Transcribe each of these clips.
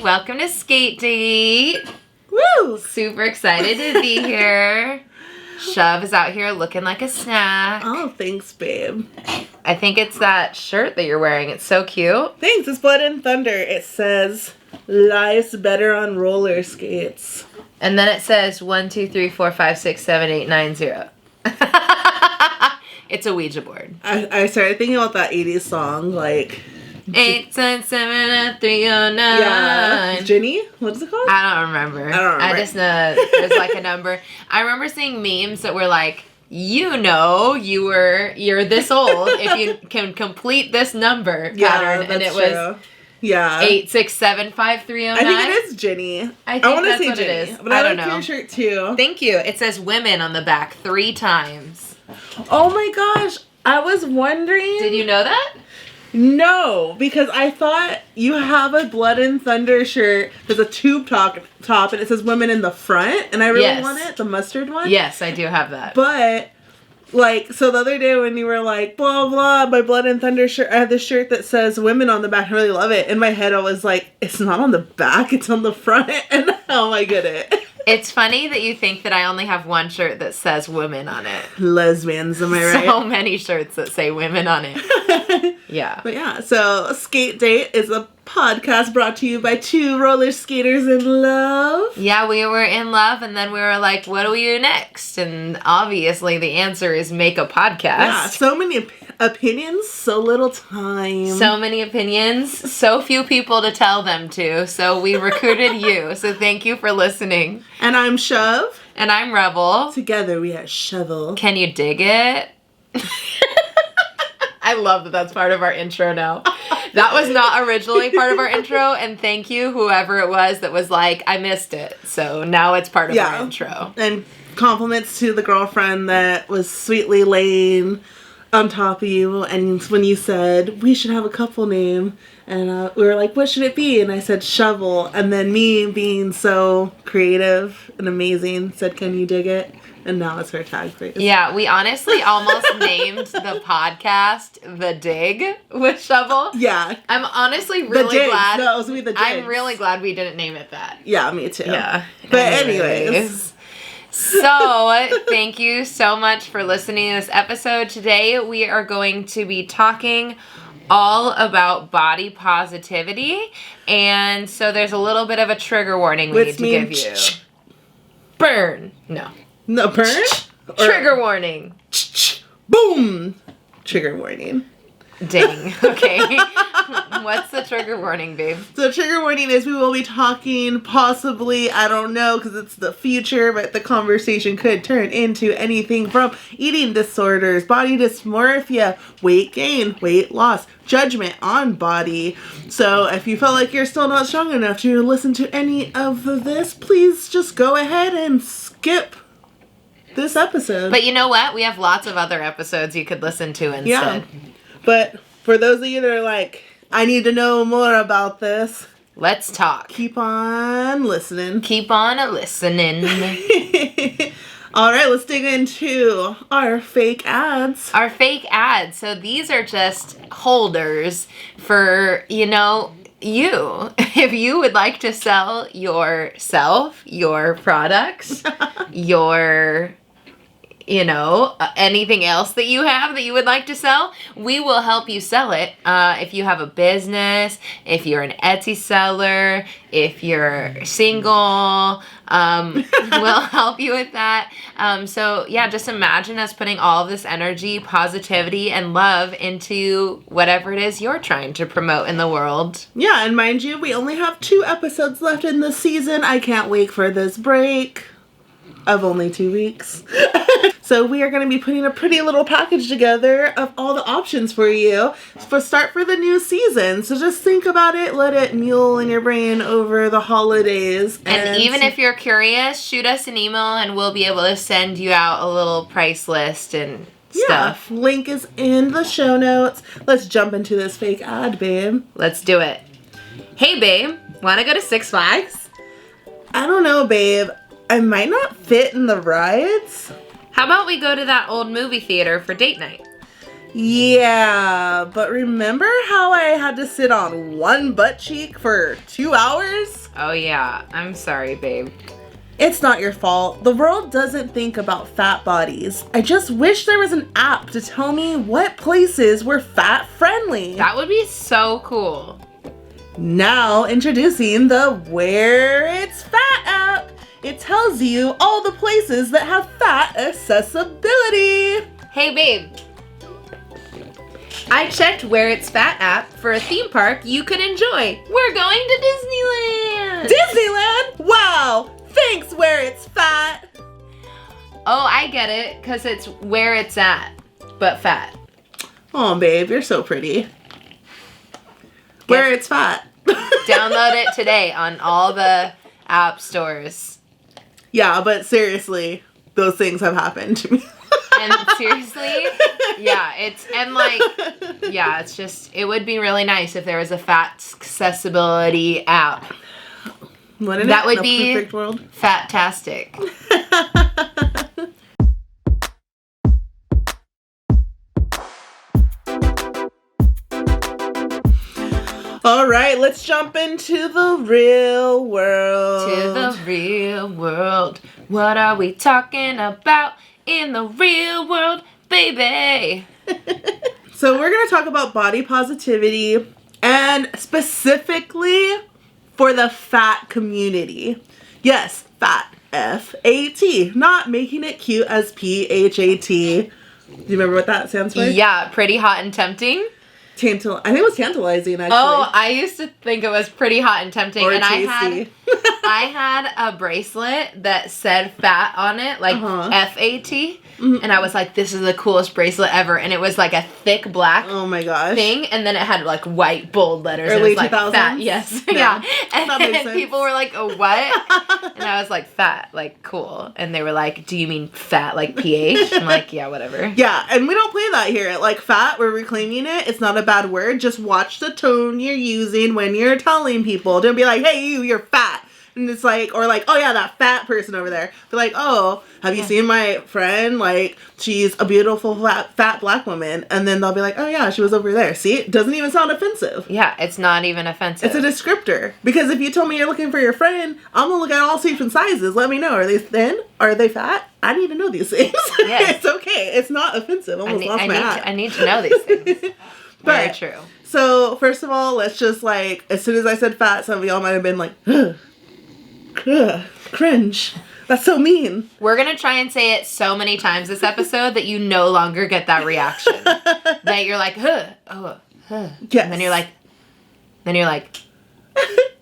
welcome to Skate Date. Woo! Super excited to be here. Shove is out here looking like a snack. Oh, thanks, babe. I think it's that shirt that you're wearing. It's so cute. Thanks, it's Blood and Thunder. It says, life's better on roller skates. And then it says 1, 2, 3, 4, 5, 6, 7, 8, 9, 0. It's a Ouija board. I started thinking about that 80s song, like... 8, 7, 7, 309. Yeah. Jenny? What is it called? I don't remember. I just know there's like a number. I remember seeing memes that were like, you're this old if you can complete this number pattern. That's and it true. was 8, 6, 7, 5, 3, 0, 9. I think it is Jenny. I think that's what Jenny, it is. But I I don't like know. your shirt too. Thank you. It says women on the back 3 times. Oh my gosh. I was wondering. Did you know that? No, because I thought you have a Blood and Thunder shirt. There's a tube top and it says women in the front. And I really want it. The mustard one. Yes, I do have that. But... like, so the other day when you were like, blah, blah, my Blood and Thunder shirt, I have this shirt that says women on the back. I really love it. In my head, I was like, it's not on the back, it's on the front. And now I get it. It's funny that you think that I only have one shirt that says women on it. Lesbians, am I right? So many shirts that say women on it. Yeah. But yeah, so Skate Date is a podcast brought to you by 2 roller skaters in love. Yeah, we were in love, and then we were like, what do we do next? And obviously the answer is make a podcast. Yeah, so many opinions, so little time. So many opinions, so few people to tell them to, so we recruited you. So thank you for listening. And I'm Shove. And I'm Rebel. Together we are Shovel. Can you dig it? I love that that's part of our intro now. That was not originally part of our intro, and thank you, whoever it was that was like, I missed it. So now it's part of our intro. And compliments to the girlfriend that was sweetly laying on top of you, and when you said, we should have a couple name, and we were like, what should it be? And I said, Shovel, and then me being so creative and amazing said, can you dig it? And now it's her tag phrase. Yeah, we honestly almost named the podcast The Dig with Shovel. Yeah. I'm honestly really glad. No, it was me, The Digs. I'm really glad we didn't name it that. Yeah, me too. Yeah. But anyways. So, thank you so much for listening to this episode. Today, we are going to be talking all about body positivity. And so there's a little bit of a trigger warning we need to give you. Burn. No, burn? Trigger warning. Boom! Trigger warning. Ding. Okay. What's the trigger warning, babe? So the trigger warning is we will be talking possibly, I don't know, because it's the future, but the conversation could turn into anything from eating disorders, body dysmorphia, weight gain, weight loss, judgment on body. So if you feel like you're still not strong enough to listen to any of this, please just go ahead and skip this episode. But you know what? We have lots of other episodes you could listen to instead. Yeah. But for those of you that are like, I need to know more about this, let's talk. Keep on listening. Keep on listening. All right, let's dig into our fake ads. Our fake ads. So these are just holders for, you. If you would like to sell yourself, your products, your... anything else that you have that you would like to sell, we will help you sell it. If you have a business, if you're an Etsy seller, if you're single, we'll help you with that. So yeah, just imagine us putting all of this energy, positivity, and love into whatever it is you're trying to promote in the world. Yeah, and mind you, we only have 2 episodes left in the season. I can't wait for this break of only 2 weeks. So we are going to be putting a pretty little package together of all the options for you for the new season. So just think about it, let it mule in your brain over the holidays. And even if you're curious, shoot us an email and we'll be able to send you out a little price list and stuff. Yeah, link is in the show notes. Let's jump into this fake ad, babe. Let's do it. Hey, babe, want to go to Six Flags? I don't know, babe. I might not fit in the rides. How about we go to that old movie theater for date night? Yeah, but remember how I had to sit on one butt cheek for 2 hours? Oh yeah, I'm sorry, babe. It's not your fault. The world doesn't think about fat bodies. I just wish there was an app to tell me what places were fat friendly. That would be so cool. Now introducing the Where It's Fat app. It tells you all the places that have fat accessibility. Hey babe, I checked Where It's Fat app for a theme park you could enjoy. We're going to Disneyland. Disneyland? Wow! Thanks, Where It's Fat. Oh, I get it, because it's where it's at, but fat. Oh, babe, you're so pretty. Where It's Fat. Download it today on all the app stores. Yeah, but seriously, those things have happened to me. And seriously, yeah, it's just, it would be really nice if there was a fat accessibility app. Wouldn't That it? would In a be perfect world. Fantastic. All right, let's jump into the real world. To the real world. What are we talking about in the real world, baby? So we're going to talk about body positivity and specifically for the fat community. Yes, fat, F-A-T, not making it cute as P-H-A-T. Do you remember what that stands for? Yeah, pretty hot and tempting. I think it was tantalizing, actually. Oh, I used to think it was pretty hot and tempting. Or and tasty. I had a bracelet that said fat on it, like F-A-T. Mm-hmm. And I was like, this is the coolest bracelet ever. And it was like a thick black thing. And then it had like white bold letters. Early and it was 2000s? like fat. Yes. No, yeah. And that makes then sense. people were like, oh, what? And I was like, fat, like cool. And they were like, do you mean fat, like PH? I'm like, yeah, whatever. Yeah, and we don't play that here. Like fat, we're reclaiming it. It's not a bad word. Just watch the tone you're using when you're telling people. Don't be like, hey, you're fat. And it's like, or like, oh yeah, that fat person over there. Be like, oh, have you seen my friend? Like, she's a beautiful fat black woman. And then they'll be like, oh yeah, she was over there. See, it doesn't even sound offensive. Yeah, it's not even offensive. It's a descriptor. Because if you told me you're looking for your friend, I'm going to look at all shapes and sizes. Let me know. Are they thin? Are they fat? I need to know these things. Yes. It's okay. It's not offensive. I need to know these things. Very true. So, first of all, let's just like, as soon as I said fat, some of y'all might have been like, ugh, cringe. That's so mean. We're going to try and say it so many times this episode that you no longer get that reaction. That you're like, Yes. And then you're like.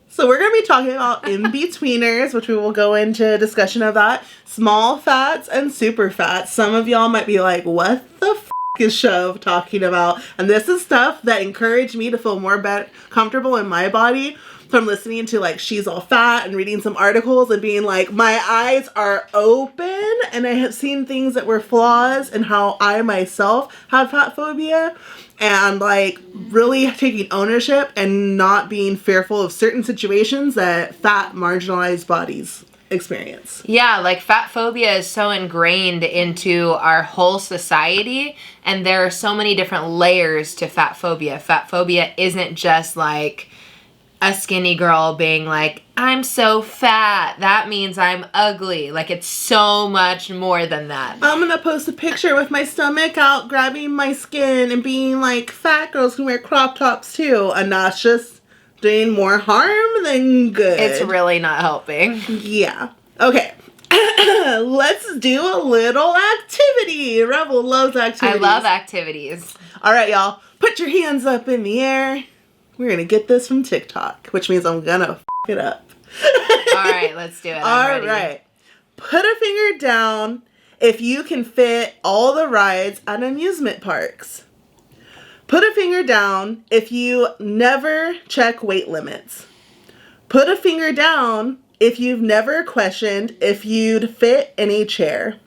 So we're going to be talking about inbetweeners, which we will go into discussion of that. Small fats and super fats. Some of y'all might be like, what the is Shove talking about? And this is stuff that encouraged me to feel more comfortable in my body from listening to like She's All Fat and reading some articles and being like, my eyes are open and I have seen things that were flaws in how I myself have fat phobia, and like really taking ownership and not being fearful of certain situations that fat marginalized bodies experience. Yeah, like fat phobia is so ingrained into our whole society, and there are so many different layers to fat phobia. Fat phobia isn't just like a skinny girl being like, I'm so fat, that means I'm ugly. Like, it's so much more than that. I'm gonna post a picture with my stomach out grabbing my skin and being like, fat girls can wear crop tops too, and that's just doing more harm than good. It's really not helping. Yeah. Okay. Let's do a little activity. Rebel loves activities. I love activities. All right, y'all. Put your hands up in the air. We're going to get this from TikTok, which means I'm going to f*** it up. All right, let's do it. I'm ready. Right. Put a finger down if you can fit all the rides at amusement parks. Put a finger down if you never check weight limits. Put a finger down if you've never questioned if you'd fit in a chair.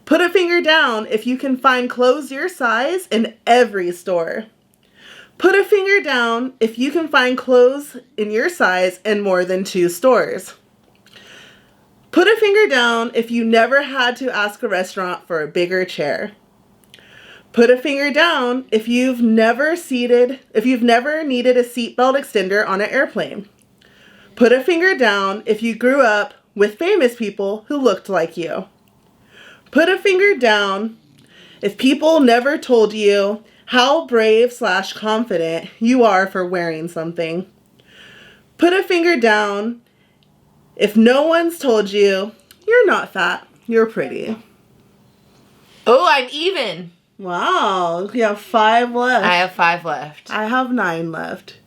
Put a finger down if you can find clothes your size in every store. Put a finger down if you can find clothes in your size in more than 2 stores. Put a finger down if you never had to ask a restaurant for a bigger chair. Put a finger down if you've never needed a seatbelt extender on an airplane. Put a finger down if you grew up with famous people who looked like you. Put a finger down if people never told you how brave/confident you are for wearing something. Put a finger down if no one's told you you're not fat, you're pretty. Oh, I'm even. Wow, you have 5 left. I have 5 left. I have 9 left.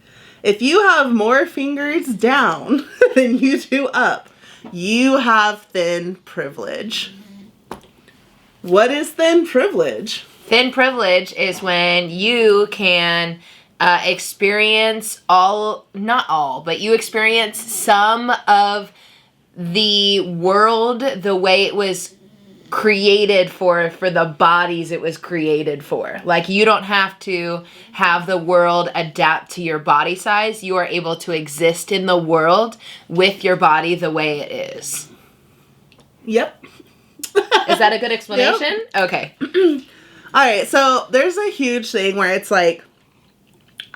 If you have more fingers down than you do up, you have thin privilege. What is thin privilege? Thin privilege is when you can experience not all, but you experience some of the world the way it was created for the bodies it was created for. Like, you don't have to have the world adapt to your body size. You are able to exist in the world with your body the way it is. Yep. Is that a good explanation? Yep. Okay. Alright, so there's a huge thing where it's like,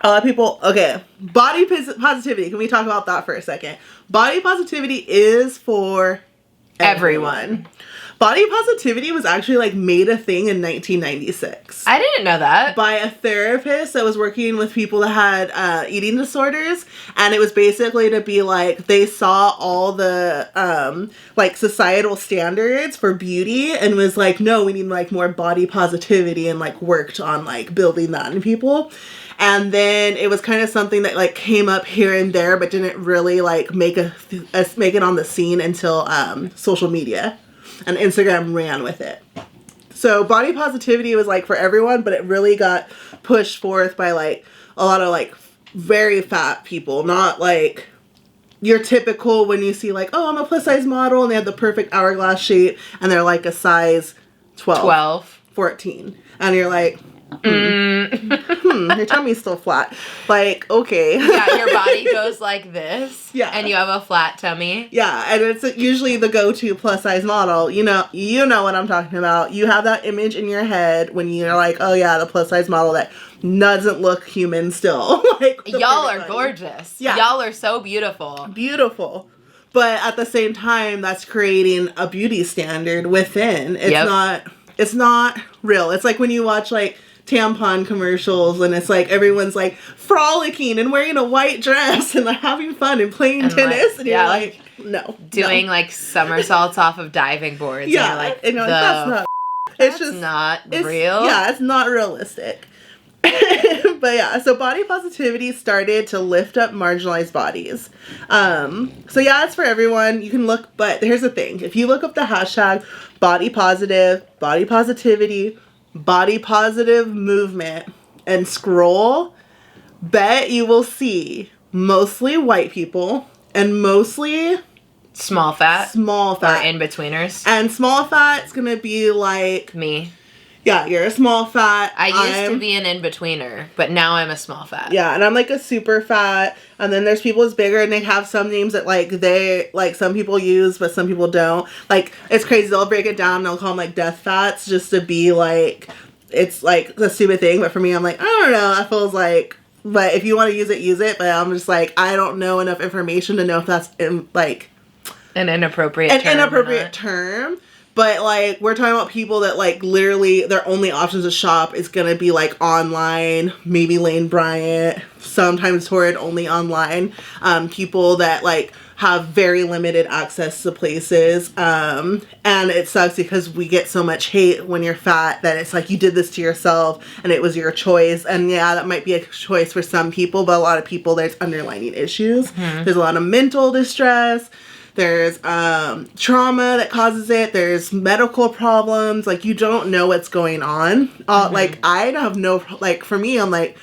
a lot of people, okay, body positivity. Can we talk about that for a second? Body positivity is for everyone. Body positivity was actually like made a thing in 1996. I didn't know that. By a therapist that was working with people that had eating disorders. And it was basically to be like, they saw all the like societal standards for beauty and was like, no, we need like more body positivity, and like worked on like building that in people. And then it was kind of something that like came up here and there, but didn't really like make it on the scene until social media. And Instagram ran with it. So body positivity was like for everyone, but it really got pushed forth by like a lot of like very fat people. Not like your typical when you see like, oh, I'm a plus size model and they have the perfect hourglass shape and they're like a size 12. 14. And you're like, your tummy's still flat. Like, okay. Yeah, your body goes like this. Yeah. And you have a flat tummy. Yeah, and it's usually the go-to plus size model. You know what I'm talking about. You have that image in your head when you're like, oh yeah, the plus size model that doesn't look human still. Like, y'all are gorgeous. Yeah. Y'all are so beautiful. Beautiful. But at the same time, that's creating a beauty standard within. It's not real. It's like when you watch like tampon commercials and it's like everyone's like frolicking and wearing a white dress and like having fun and playing tennis, and you're like, no, doing like somersaults off of diving boards. Yeah, and you're like, that's not. It's just not real. Yeah, it's not realistic. But yeah, so body positivity started to lift up marginalized bodies. So yeah, it's for everyone. You can look, but here's the thing: if you look up the hashtag body positive, body positivity, body positive movement, and scroll, bet you will see mostly white people and mostly small fat or in-betweeners. And small fat's gonna be like me. Yeah, you're a small fat. I used to be an in-betweener, but now I'm a small fat. Yeah, and I'm like a super fat. And then there's people who's bigger and they have some names that like some people use, but some people don't. Like, it's crazy. They'll break it down and they'll call them like death fats just to be like, it's like the stupid thing. But for me, I'm like, I don't know. That feels like, but if you want to use it. But I'm just like, I don't know enough information to know if that's like an inappropriate term. But, like, we're talking about people that, like, literally their only options to shop is going to be, like, online, maybe Lane Bryant, sometimes Torrid only online. People that, like, have very limited access to places. And it sucks because we get so much hate when you're fat that it's like you did this to yourself and it was your choice. And, yeah, that might be a choice for some people, but a lot of people, there's underlying issues. Mm-hmm. There's a lot of mental distress. There's trauma that causes it. There's medical problems. Like, you don't know what's going on. Mm-hmm. Like, I have no, like, for me, I'm like,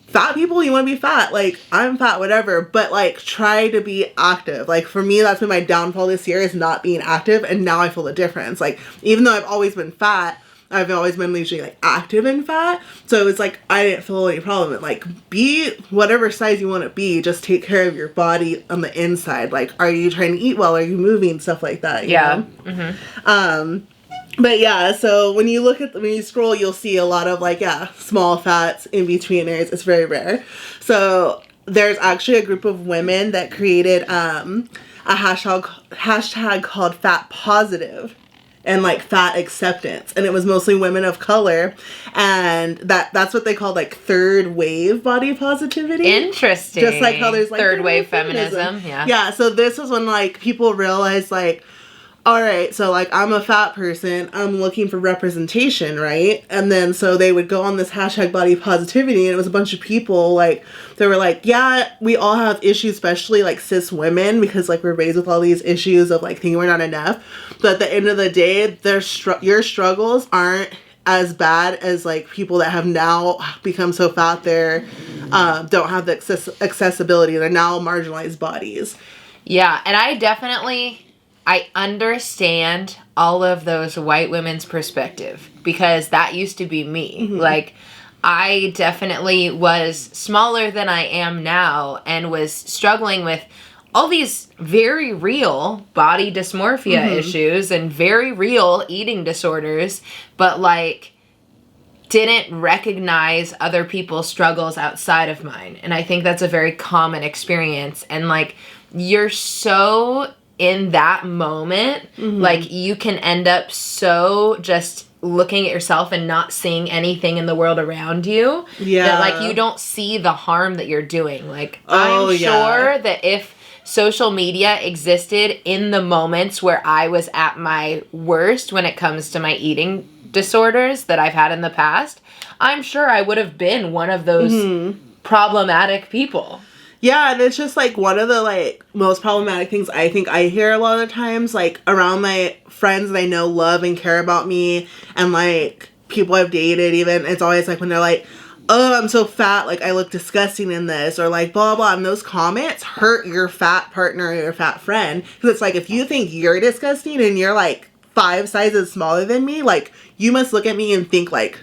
fat people, you want to be fat. Like, I'm fat, whatever. But, like, try to be active. Like, for me, that's been my downfall this year, is not being active. And now I feel the difference. Like, even though I've always been fat, I've always been usually, like, active and fat. So it's like, I didn't feel any problem. Like, be whatever size you want to be. Just take care of your body on the inside. Like, are you trying to eat well? Are you moving? Stuff like that. You know? Mm-hmm. But yeah, so when you scroll, you'll see a lot of like, yeah, small fats, in-betweeners. It's very rare. So there's actually a group of women that created a hashtag called fat positive and like fat acceptance, and it was mostly women of color, and that's what they called like third wave body positivity. Interesting. Just like how there's like third wave feminism. Yeah, so this is when like people realized like, all right, so like I'm a fat person, I'm looking for representation, right? And then so they would go on this hashtag body positivity, and it was a bunch of people like, they were like, yeah, we all have issues, especially like cis women, because like we're raised with all these issues of like thinking we're not enough. But at the end of the day, your struggles aren't as bad as like people that have now become so fat they're don't have the accessibility. They're now marginalized bodies. Yeah, and I understand all of those white women's perspective, because that used to be me. Mm-hmm. Like, I definitely was smaller than I am now and was struggling with all these very real body dysmorphia issues and very real eating disorders, but like didn't recognize other people's struggles outside of mine. And I think that's a very common experience. And like, you're so in that moment, like you can end up so just looking at yourself and not seeing anything in the world around you. Yeah. That like you don't see the harm that you're doing. Like, I'm sure that if social media existed in the moments where I was at my worst when it comes to my eating disorders that I've had in the past, I'm sure I would have been one of those problematic people. Yeah, and it's just, like, one of the, like, most problematic things I think I hear a lot of times, like, around my friends that I know love and care about me, and, like, people I've dated even, it's always, like, when they're like, oh, I'm so fat, like, I look disgusting in this, or, like, blah, blah, and those comments hurt your fat partner or your fat friend, because it's, like, if you think you're disgusting and you're, like, 5 sizes smaller than me, like, you must look at me and think, like,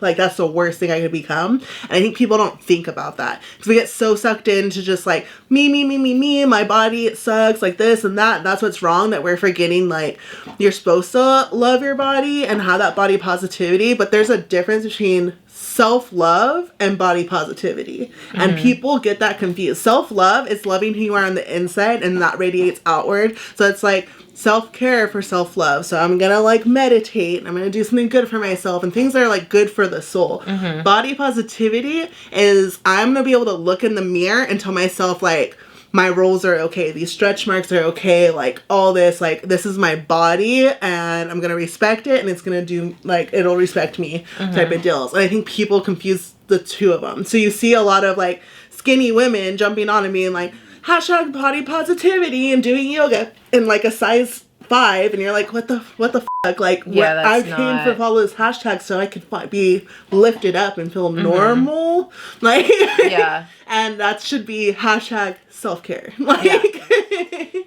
like that's the worst thing I could become. And I think people don't think about that, because we get so sucked into just like me, my body, it sucks, like this and that, and that's what's wrong, that we're forgetting like you're supposed to love your body and have that body positivity. But there's a difference between self-love and body positivity, and people get that confused. Self-love is loving who you are on the inside, and that radiates outward. So it's like self-care for self-love. So I'm gonna like meditate, and I'm gonna do something good for myself, and things that are like good for the soul. Body positivity is I'm gonna be able to look in the mirror and tell myself like, my rolls are okay, these stretch marks are okay, like all this, like this is my body and I'm gonna respect it, and it's gonna do like, it'll respect me type of deals. And I think people confuse the two of them. So you see a lot of like skinny women jumping on and being like, hashtag body positivity and doing yoga in like a size 5, and you're like, what the fuck? Like, yeah, I came for follow this hashtag so I could be lifted up and feel normal. Like, yeah. And that should be hashtag self-care. Like, yeah.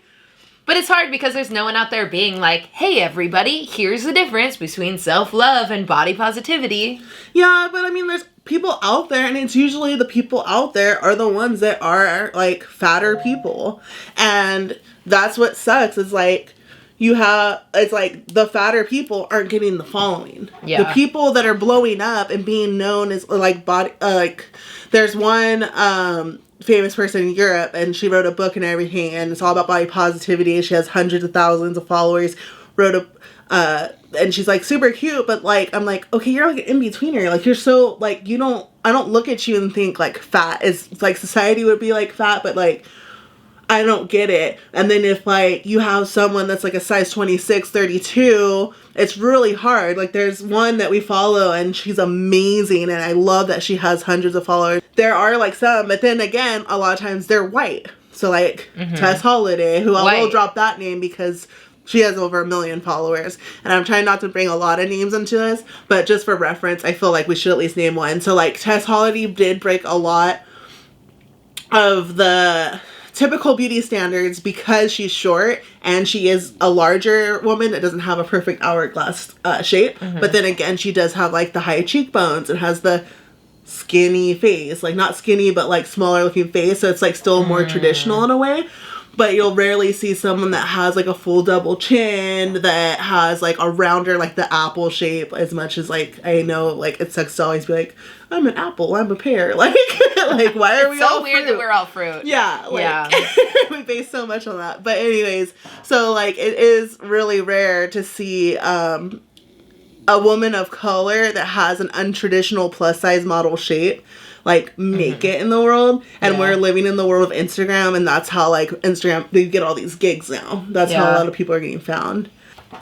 But it's hard because there's no one out there being like, hey, everybody, here's the difference between self-love and body positivity. Yeah, but I mean, there's people out there, and it's usually the people out there are the ones that are like fatter people. And that's what sucks, is like, it's like the fatter people aren't getting the following. Yeah. The people that are blowing up and being known as like body, like there's one famous person in Europe, and she wrote a book and everything, and it's all about body positivity. She has hundreds of thousands of followers. And she's like super cute, but like I'm like, okay, you're like an in-betweener. Like, you're so like, I don't look at you and think like fat is like society would be like fat, but like I don't get it. And then if like you have someone that's like a size 26, 32, it's really hard. Like, there's one that we follow, and she's amazing, and I love that she has hundreds of followers. There are like some, but then again, a lot of times they're white. So like Tess Holiday, who I will drop that name because she has over 1 million followers. And I'm trying not to bring a lot of names into this, but just for reference, I feel like we should at least name one. So like Tess Holiday did break a lot of the typical beauty standards because she's short, and she is a larger woman that doesn't have a perfect hourglass shape. But then again, she does have like the high cheekbones and has the skinny face, like not skinny, but like smaller looking face. So it's like still more traditional in a way. but you'll rarely see someone that has like a full double chin, that has like a rounder, like the apple shape, as much as like I know like it sucks to always be like, I'm an apple, I'm a pear. Like like why are we all weird fruit? That we're all fruit. Yeah, like we base so much on that. But anyways, so like it is really rare to see a woman of color that has an untraditional plus size model shape like make it in the world, and we're living in the world of Instagram, and that's how like Instagram, they get all these gigs now. That's how a lot of people are getting found.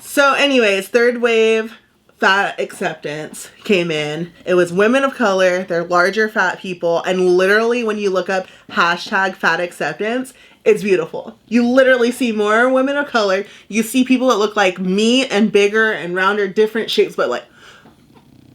So anyways, third wave fat acceptance came in. It was women of color, they're larger fat people, and literally when you look up hashtag fat acceptance, it's beautiful. You literally see more women of color. You see people that look like me and bigger and rounder, different shapes, but like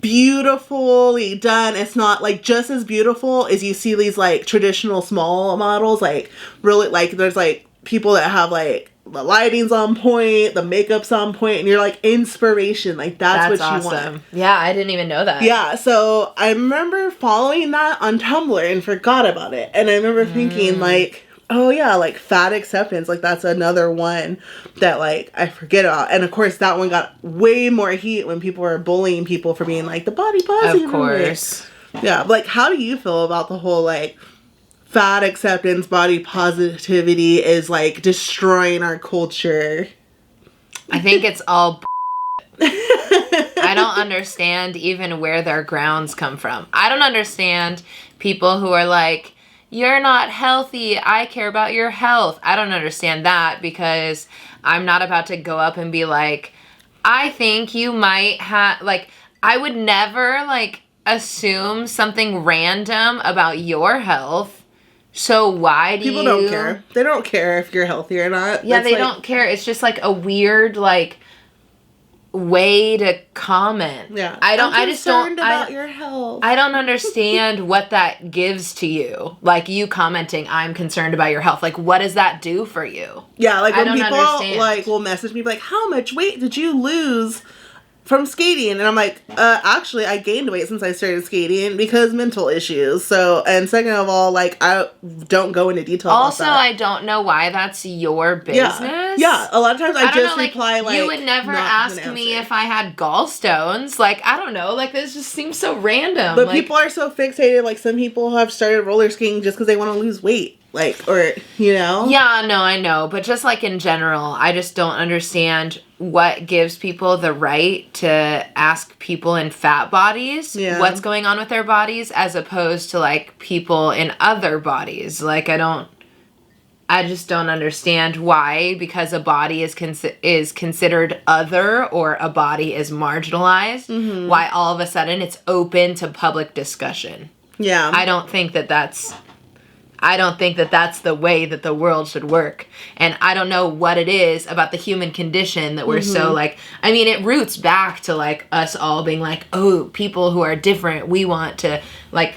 beautifully done. It's not like just as beautiful as you see these like traditional small models, like really like there's like people that have like the lighting's on point, the makeup's on point, and you're like inspiration. Like that's what you awesome. want. Yeah, I didn't even know that. Yeah, so I remember following that on Tumblr and forgot about it. And I remember thinking like, oh yeah, like fat acceptance, like that's another one that like I forget about. And of course that one got way more heat when people were bullying people for being like the body positive. Of course. Yeah, like how do you feel about the whole like fat acceptance, body positivity is like destroying our culture? I think it's all I don't understand even where their grounds come from. I don't understand people who are like, you're not healthy, I care about your health. I don't understand that, because I'm not about to go up and be like, I think you might have, like, I would never, like, assume something random about your health. So why do People don't care. They don't care if you're healthy or not. Yeah, That's they like... don't care. It's just, like, a weird, like, way to comment. Yeah. I just don't about your health. I don't understand what that gives to you. Like you commenting, I'm concerned about your health. Like what does that do for you? Yeah, like when people understand. like will message me like, how much weight did you lose from skating? And I'm like, actually I gained weight since I started skating because mental issues. So, and second of all, like I don't go into detail also, about that. I don't know why that's your business. Yeah, a lot of times I just know, reply like, you would never ask me if I had gallstones. Like, I don't know, like this just seems so random. But like, people are so fixated, like some people have started roller skating just because they want to lose weight. Like, or, you know? Yeah, no, I know. But just like in general, I just don't understand what gives people the right to ask people in fat bodies what's going on with their bodies as opposed to like people in other bodies. Like, I just don't understand why, because a body is considered other or a body is marginalized, why all of a sudden it's open to public discussion. Yeah. I don't think that that's the way that the world should work. And I don't know what it is about the human condition that we're so like, I mean, it roots back to like us all being like, oh, people who are different, we want to like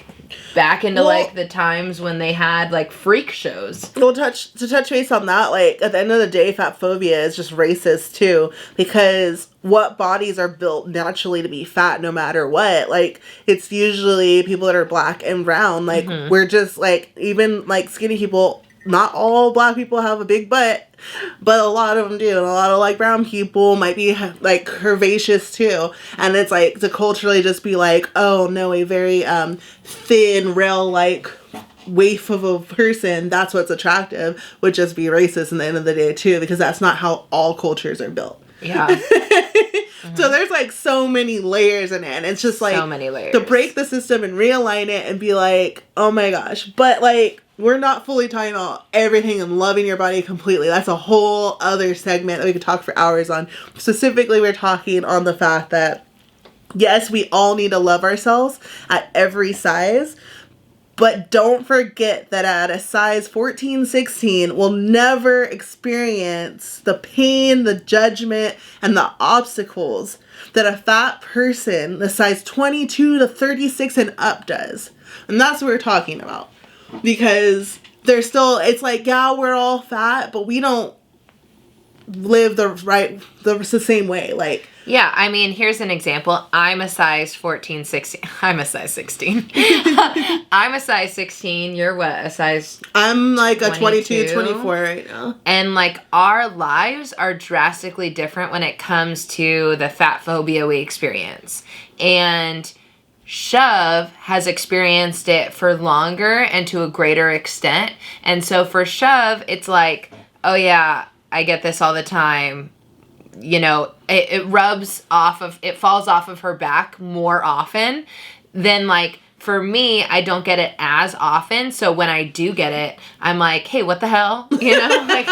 back into like the times when they had like freak shows. Well, touch base on that, like at the end of the day, fat phobia is just racist too, because what bodies are built naturally to be fat no matter what? Like it's usually people that are black and brown. Like we're just like, even like skinny people, not all black people have a big butt, but a lot of them do. And a lot of like brown people might be like curvaceous too. And it's like to culturally just be like, oh no, a very thin rail like waif of a person, that's what's attractive, would just be racist in the end of the day too, because that's not how all cultures are built. Yeah. So there's like so many layers in it, and it's just like so many layers to break the system and realign it and be like, oh my gosh. But like we're not fully talking about everything and loving your body completely. That's a whole other segment that we could talk for hours on. Specifically, we're talking on the fact that yes, we all need to love ourselves at every size. But don't forget that at a size 14, 16, we'll never experience the pain, the judgment, and the obstacles that a fat person, the size 22 to 36 and up does. And that's what we're talking about. Because there's still, it's like, yeah, we're all fat, but we don't live the same way. Like, Yeah, I mean, here's an example. I'm a size 14, 16. I'm a size 16. I'm a size 16. You're what? A size I'm like 22? a 22, 24 right now. And like our lives are drastically different when it comes to the fat phobia we experience. And Shove has experienced it for longer and to a greater extent. And so for Shove, it's like, oh yeah, I get this all the time. You know, it falls off of her back more often than like, for me, I don't get it as often. So when I do get it, I'm like, hey, what the hell? You know, like,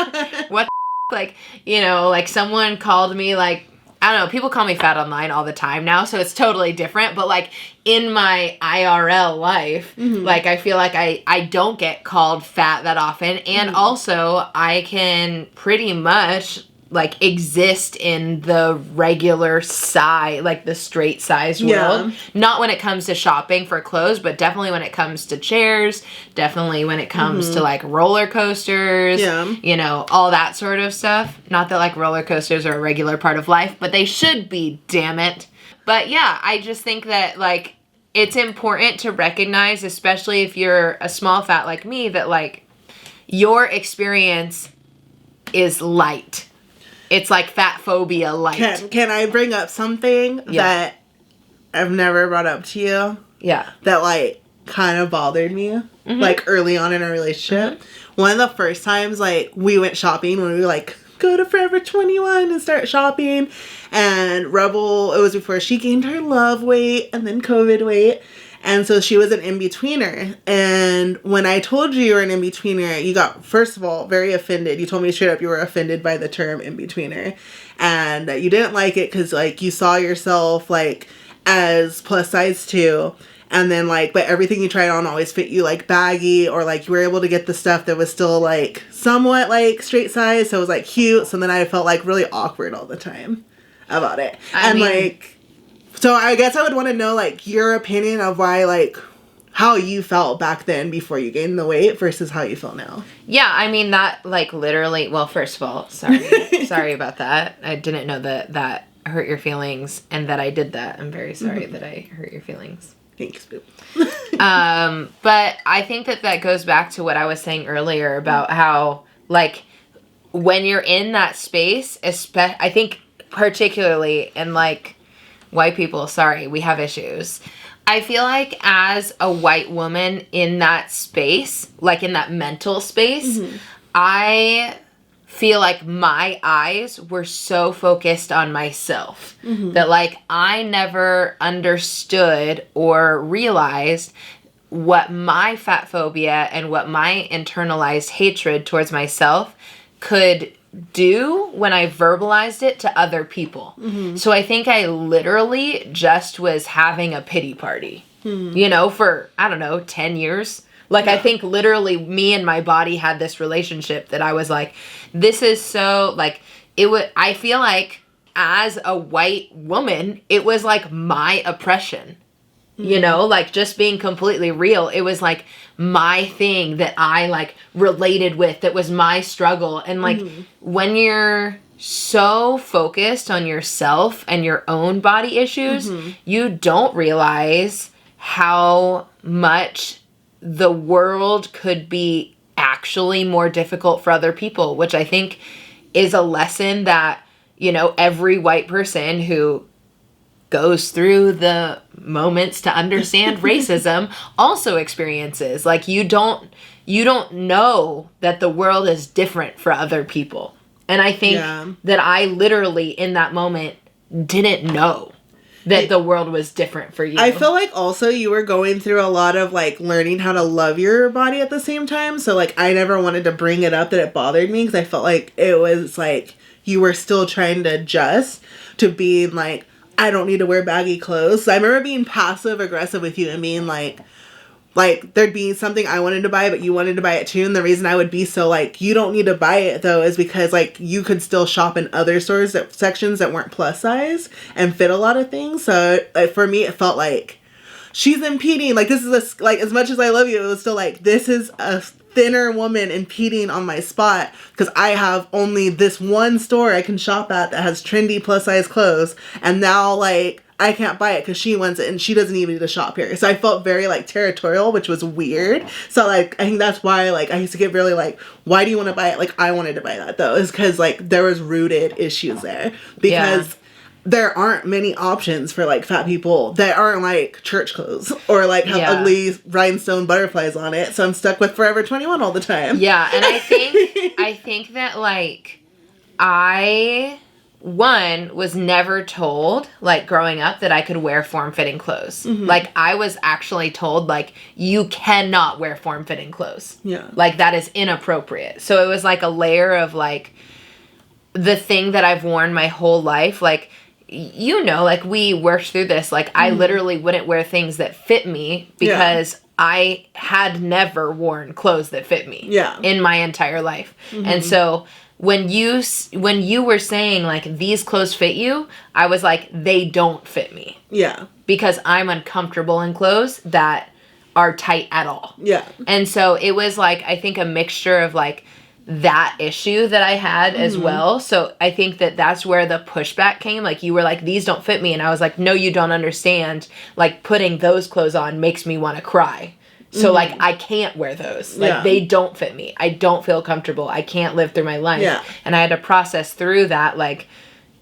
what the like, you know, like someone called me like, I don't know, people call me fat online all the time now, so it's totally different. But like in my IRL life, like I feel like I don't get called fat that often. And also I can pretty much like exist in the regular size, like the straight size world. Not when it comes to shopping for clothes, but definitely when it comes to chairs, definitely when it comes to like roller coasters, you know, all that sort of stuff. Not that like roller coasters are a regular part of life, but they should be, damn it. But yeah, I just think that like it's important to recognize, especially if you're a small fat like me, that like your experience is light. It's like fat phobia light. Can I bring up something that I've never brought up to you? Yeah. That like kind of bothered me like early on in our relationship. One of the first times like we went shopping when we were like go to Forever 21 and start shopping, and Rebel, it was before she gained her love weight and then COVID weight. And so she was an in-betweener. And when I told you were an in-betweener, you got, first of all, very offended. You told me straight up you were offended by the term in-betweener. And you didn't like it because, like, you saw yourself, like, as plus size too. And then, like, but everything you tried on always fit you, like, baggy. Or, like, you were able to get the stuff that was still, like, somewhat, like, straight size. So it was, like, cute. So then I felt, like, really awkward all the time about it. I mean, like... So I guess I would want to know, like, your opinion of why, like, how you felt back then before you gained the weight versus how you feel now. Yeah, I mean, that, like, literally, well, first of all, sorry about that. I didn't know that hurt your feelings and that I did that. I'm very sorry that I hurt your feelings. Thanks, boo. But I think that goes back to what I was saying earlier about how, like, when you're in that space, I think particularly in, like, white people, sorry, we have issues. I feel like as a white woman in that space, like in that mental space, I feel like my eyes were so focused on myself that like I never understood or realized what my fat phobia and what my internalized hatred towards myself could do when I verbalized it to other people. So I think I literally just was having a pity party, you know, for, I don't know, 10 years. Like, I think literally me and my body had this relationship that I was like, this is so, like, I feel like as a white woman, it was like my oppression. You know, like, just being completely real, it was like my thing that I like related with, that was my struggle. And like when you're so focused on yourself and your own body issues, you don't realize how much the world could be actually more difficult for other people, which I think is a lesson that, you know, every white person who goes through the moments to understand racism also experiences. Like, you don't know that the world is different for other people. And I think that I literally in that moment didn't know that the world was different for you. I feel like also you were going through a lot of like learning how to love your body at the same time. So like I never wanted to bring it up that it bothered me, because I felt like it was like you were still trying to adjust to being like, I don't need to wear baggy clothes. So I remember being passive aggressive with you and being like there'd be something I wanted to buy, but you wanted to buy it too. And the reason I would be so like, you don't need to buy it though, is because like you could still shop in other stores sections that weren't plus size and fit a lot of things. So like for me, it felt like she's impeding. Like, this is like, as much as I love you, it was still like, this is a thinner woman impeding on my spot because I have only this one store I can shop at that has trendy plus size clothes, and now like I can't buy it because she wants it and she doesn't even need to shop here. So I felt very like territorial, which was weird. So like I think that's why like I used to get really like, why do you want to buy it? Like I wanted to buy that though, is because like there was rooted issues there because there aren't many options for like fat people that aren't like church clothes or like have ugly rhinestone butterflies on it. So I'm stuck with Forever 21 all the time. Yeah, and I think that like I was never told like growing up that I could wear form-fitting clothes. Like I was actually told like you cannot wear form-fitting clothes. Yeah. Like that is inappropriate. So it was like a layer of like the thing that I've worn my whole life, like you know, like we worked through this. Like I literally wouldn't wear things that fit me because I had never worn clothes that fit me in my entire life. And so when you were saying like these clothes fit you, I was like, they don't fit me. Yeah. Because I'm uncomfortable in clothes that are tight at all. Yeah. And so it was like, I think a mixture of like that issue that I had as well. So I think that that's where the pushback came. Like you were like, these don't fit me. And I was like, no, you don't understand. Like putting those clothes on makes me want to cry. So like I can't wear those. Like they don't fit me. I don't feel comfortable. I can't live through my life. Yeah. And I had to process through that like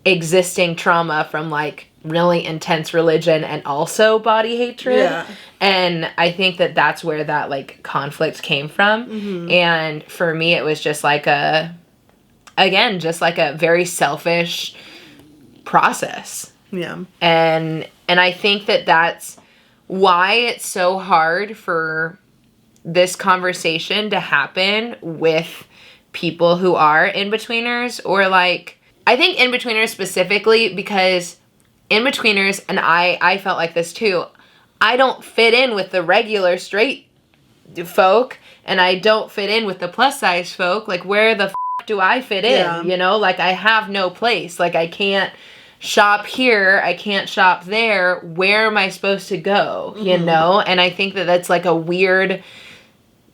existing trauma from like really intense religion and also body hatred. Yeah. And I think that that's where that like conflict came from. And for me it was just like just like a very selfish process. Yeah. And I think that that's why it's so hard for this conversation to happen with people who are in-betweeners, or like, I think in-betweeners specifically because in-betweeners, and I felt like this too, I don't fit in with the regular straight folk, and I don't fit in with the plus size folk. Like, where the do I fit in? You know, like I have no place. Like I can't shop here, I can't shop there. Where am I supposed to go? You know? And I think that that's like a weird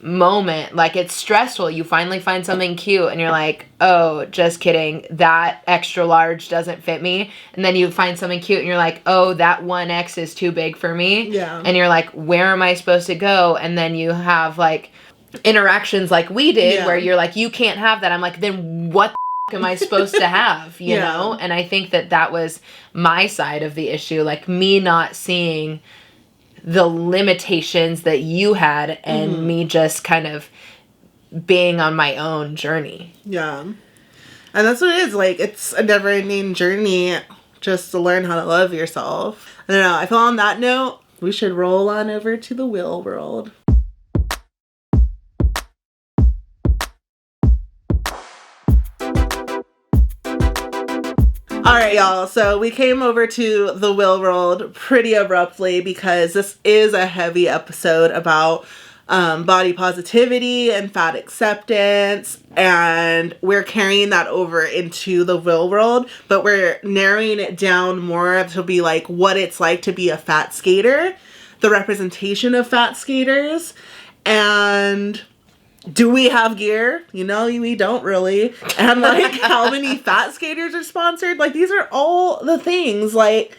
moment. Like it's stressful. You finally find something cute and you're like, oh, just kidding. That extra large doesn't fit me. And then you find something cute and you're like, oh, that 1X is too big for me. Yeah. And you're like, where am I supposed to go? And then you have like interactions like we did where you're like, you can't have that. I'm like, then what am I supposed to have, you know? And I think that that was my side of the issue, like me not seeing the limitations that you had and me just kind of being on my own journey. Yeah. And that's what it is. Like, it's a never-ending journey just to learn how to love yourself. I don't know. I feel on that note, we should roll on over to the real world. All right, y'all. So we came over to the Will World pretty abruptly because this is a heavy episode about body positivity and fat acceptance, and we're carrying that over into the Will World, but we're narrowing it down more to be like what it's like to be a fat skater, the representation of fat skaters, and do we have gear? You know, we don't really. And like how many fat skaters are sponsored? Like these are all the things. Like,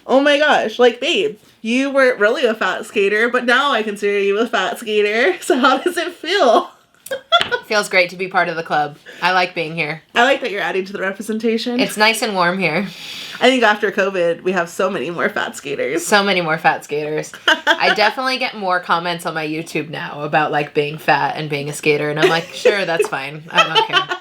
oh my gosh, like babe, you weren't really a fat skater, but now I consider you a fat skater. So how does it feel? Feels great to be part of the club. I like being here. I like that you're adding to the representation. It's nice and warm here. I think after COVID, we have so many more fat skaters. So many more fat skaters. I definitely get more comments on my YouTube now about like being fat and being a skater. And I'm like, sure, that's fine. I don't care.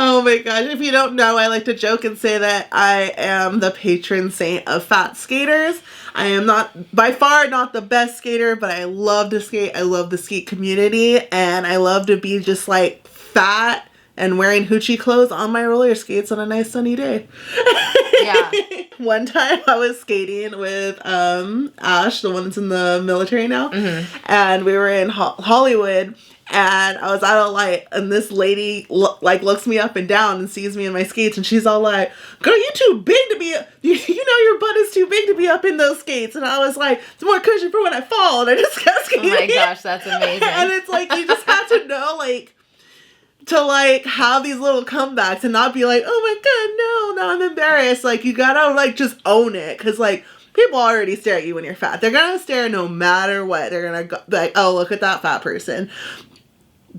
Oh my gosh. If you don't know, I like to joke and say that I am the patron saint of fat skaters. I am not, by far, not the best skater, but I love to skate. I love the skate community, and I love to be just like fat and wearing hoochie clothes on my roller skates on a nice sunny day. Yeah. One time I was skating with Ash, the one that's in the military now, and we were in Hollywood, and I was at a light, and this lady looks me up and down and sees me in my skates, and she's all like, "Girl, you too big to be, you know your butt is too big to be up in those skates." And I was like, "It's more cushion for when I fall," and I just kept skating. Oh my gosh, that's amazing. And it's like, you just have to know, like, to like have these little comebacks and not be like, "Oh my god, no, I'm embarrassed." Like, you gotta like just own it, because like people already stare at you when you're fat. They're gonna stare no matter what. They're gonna go, like, "Oh, look at that fat person."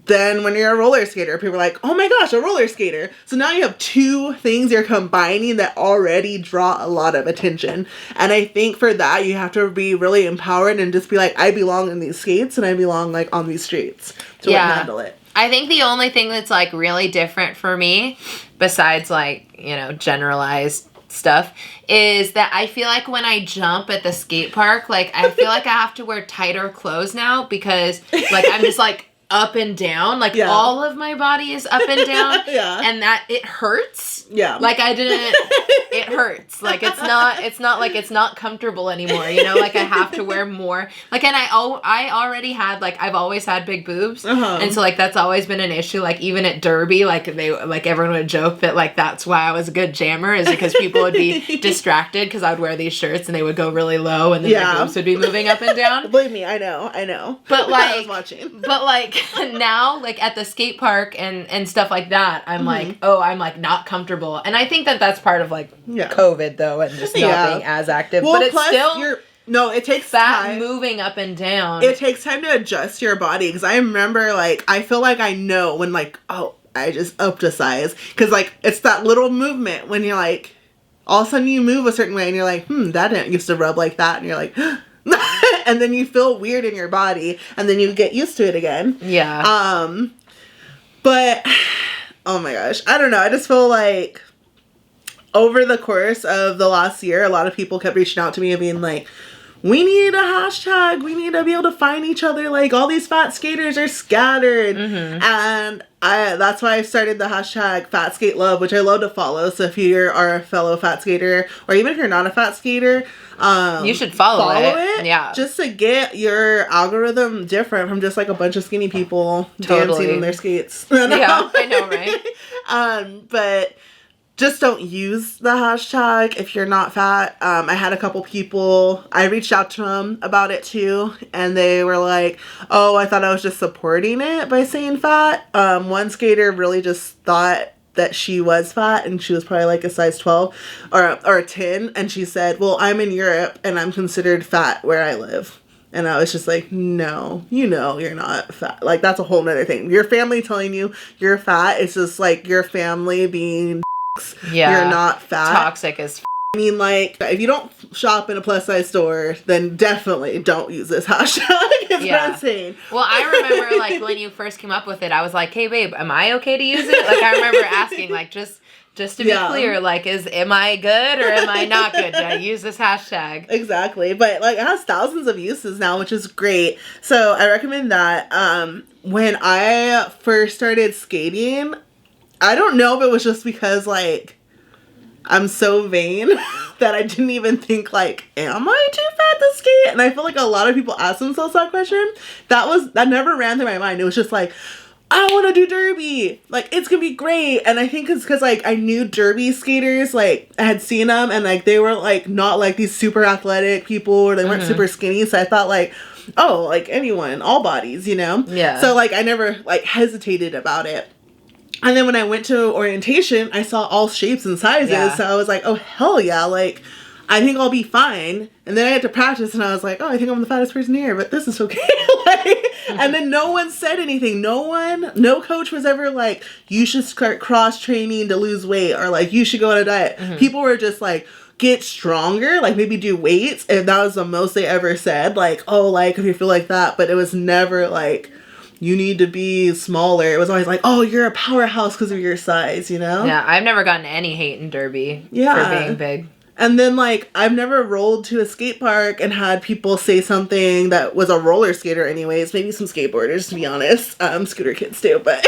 Then when you're a roller skater, people are like, "Oh my gosh, a roller skater." So now you have two things you're combining that already draw a lot of attention. And I think for that, you have to be really empowered and just be like, "I belong in these skates and I belong like on these streets to handle it." I think the only thing that's like really different for me, besides like, you know, generalized stuff, is that I feel like when I jump at the skate park, like I feel like I have to wear tighter clothes now, because like I'm just like up and down, like all of my body is up and down, and that it hurts. Like I didn't. It hurts. Like it's not like it's not comfortable anymore. You know, like I have to wear more. Like, and I already had, like, I've always had big boobs, and so like that's always been an issue. Like even at Derby, like everyone would joke that like that's why I was a good jammer, is because people would be distracted because I would wear these shirts and they would go really low, and then my boobs would be moving up and down. Believe me, I know. But like, I was watching. But like now, like at the skate park and stuff like that, I'm like, oh, I'm like not comfortable, and I think that that's part of like COVID though, and just not being as active. Well, but it's still no, it takes fat time. Moving up and down. It takes time to adjust your body, because I remember like I feel like I know when like, oh, I just upped a size, because like it's that little movement when you're like, all of a sudden you move a certain way and you're like, that didn't used to rub like that, and you're like, and then you feel weird in your body, and then you get used to it again. But oh my gosh, I don't know, I just feel like over the course of the last year, a lot of people kept reaching out to me and being like, "We need a hashtag. We need to be able to find each other. Like, all these fat skaters are scattered." And that's why I started the hashtag Fat Skate Love, which I love to follow. So if you are a fellow fat skater, or even if you're not a fat skater, you should follow it. Yeah. Just to get your algorithm different from just like a bunch of skinny people dancing in their skates. Yeah, I know, right? But just don't use the hashtag if you're not fat. I had a couple people, I reached out to them about it too, and they were like, "Oh, I thought I was just supporting it by saying fat." One skater really just thought that she was fat, and she was probably like a size 12 or a 10, and she said, "Well, I'm in Europe and I'm considered fat where I live." And I was just like, "No, you know you're not fat." Like, that's a whole nother thing. Your family telling you you're fat, it's just like your family being you're not fat. Toxic as I mean, like, if you don't shop in a plus size store, then definitely don't use this hashtag. It's not insane. Well, I remember like when you first came up with it, I was like, "Hey babe, am I okay to use it?" Like I remember asking, like, just to be clear, like, am I good or am I not good? Did I use this hashtag? Exactly. But like, it has thousands of uses now, which is great. So I recommend that. When I first started skating, I don't know if it was just because, like, I'm so vain that I didn't even think, like, am I too fat to skate? And I feel like a lot of people ask themselves that question. That never ran through my mind. It was just like, I want to do derby. Like, it's going to be great. And I think it's because, like, I knew derby skaters. Like, I had seen them, and, like, they were, like, not, like, these super athletic people, or they weren't super skinny. So I thought, like, oh, like, anyone, all bodies, you know? Yeah. So, like, I never, like, hesitated about it. And then when I went to orientation, I saw all shapes and sizes. Yeah. So I was like, oh, hell yeah. Like, I think I'll be fine. And then I had to practice, and I was like, oh, I think I'm the fattest person here, but this is okay. Like, and then no one said anything. No coach was ever like, you should start cross-training to lose weight, or like, you should go on a diet. People were just like, get stronger, like maybe do weights. And that was the most they ever said. Like, oh, like, if you feel like that. But it was never like, you need to be smaller. It was always like, oh, you're a powerhouse because of your size, you know? Yeah, I've never gotten any hate in derby for being big. And then, like, I've never rolled to a skate park and had people say something that was a roller skater anyways. Maybe some skateboarders, to be honest. Scooter kids too, but...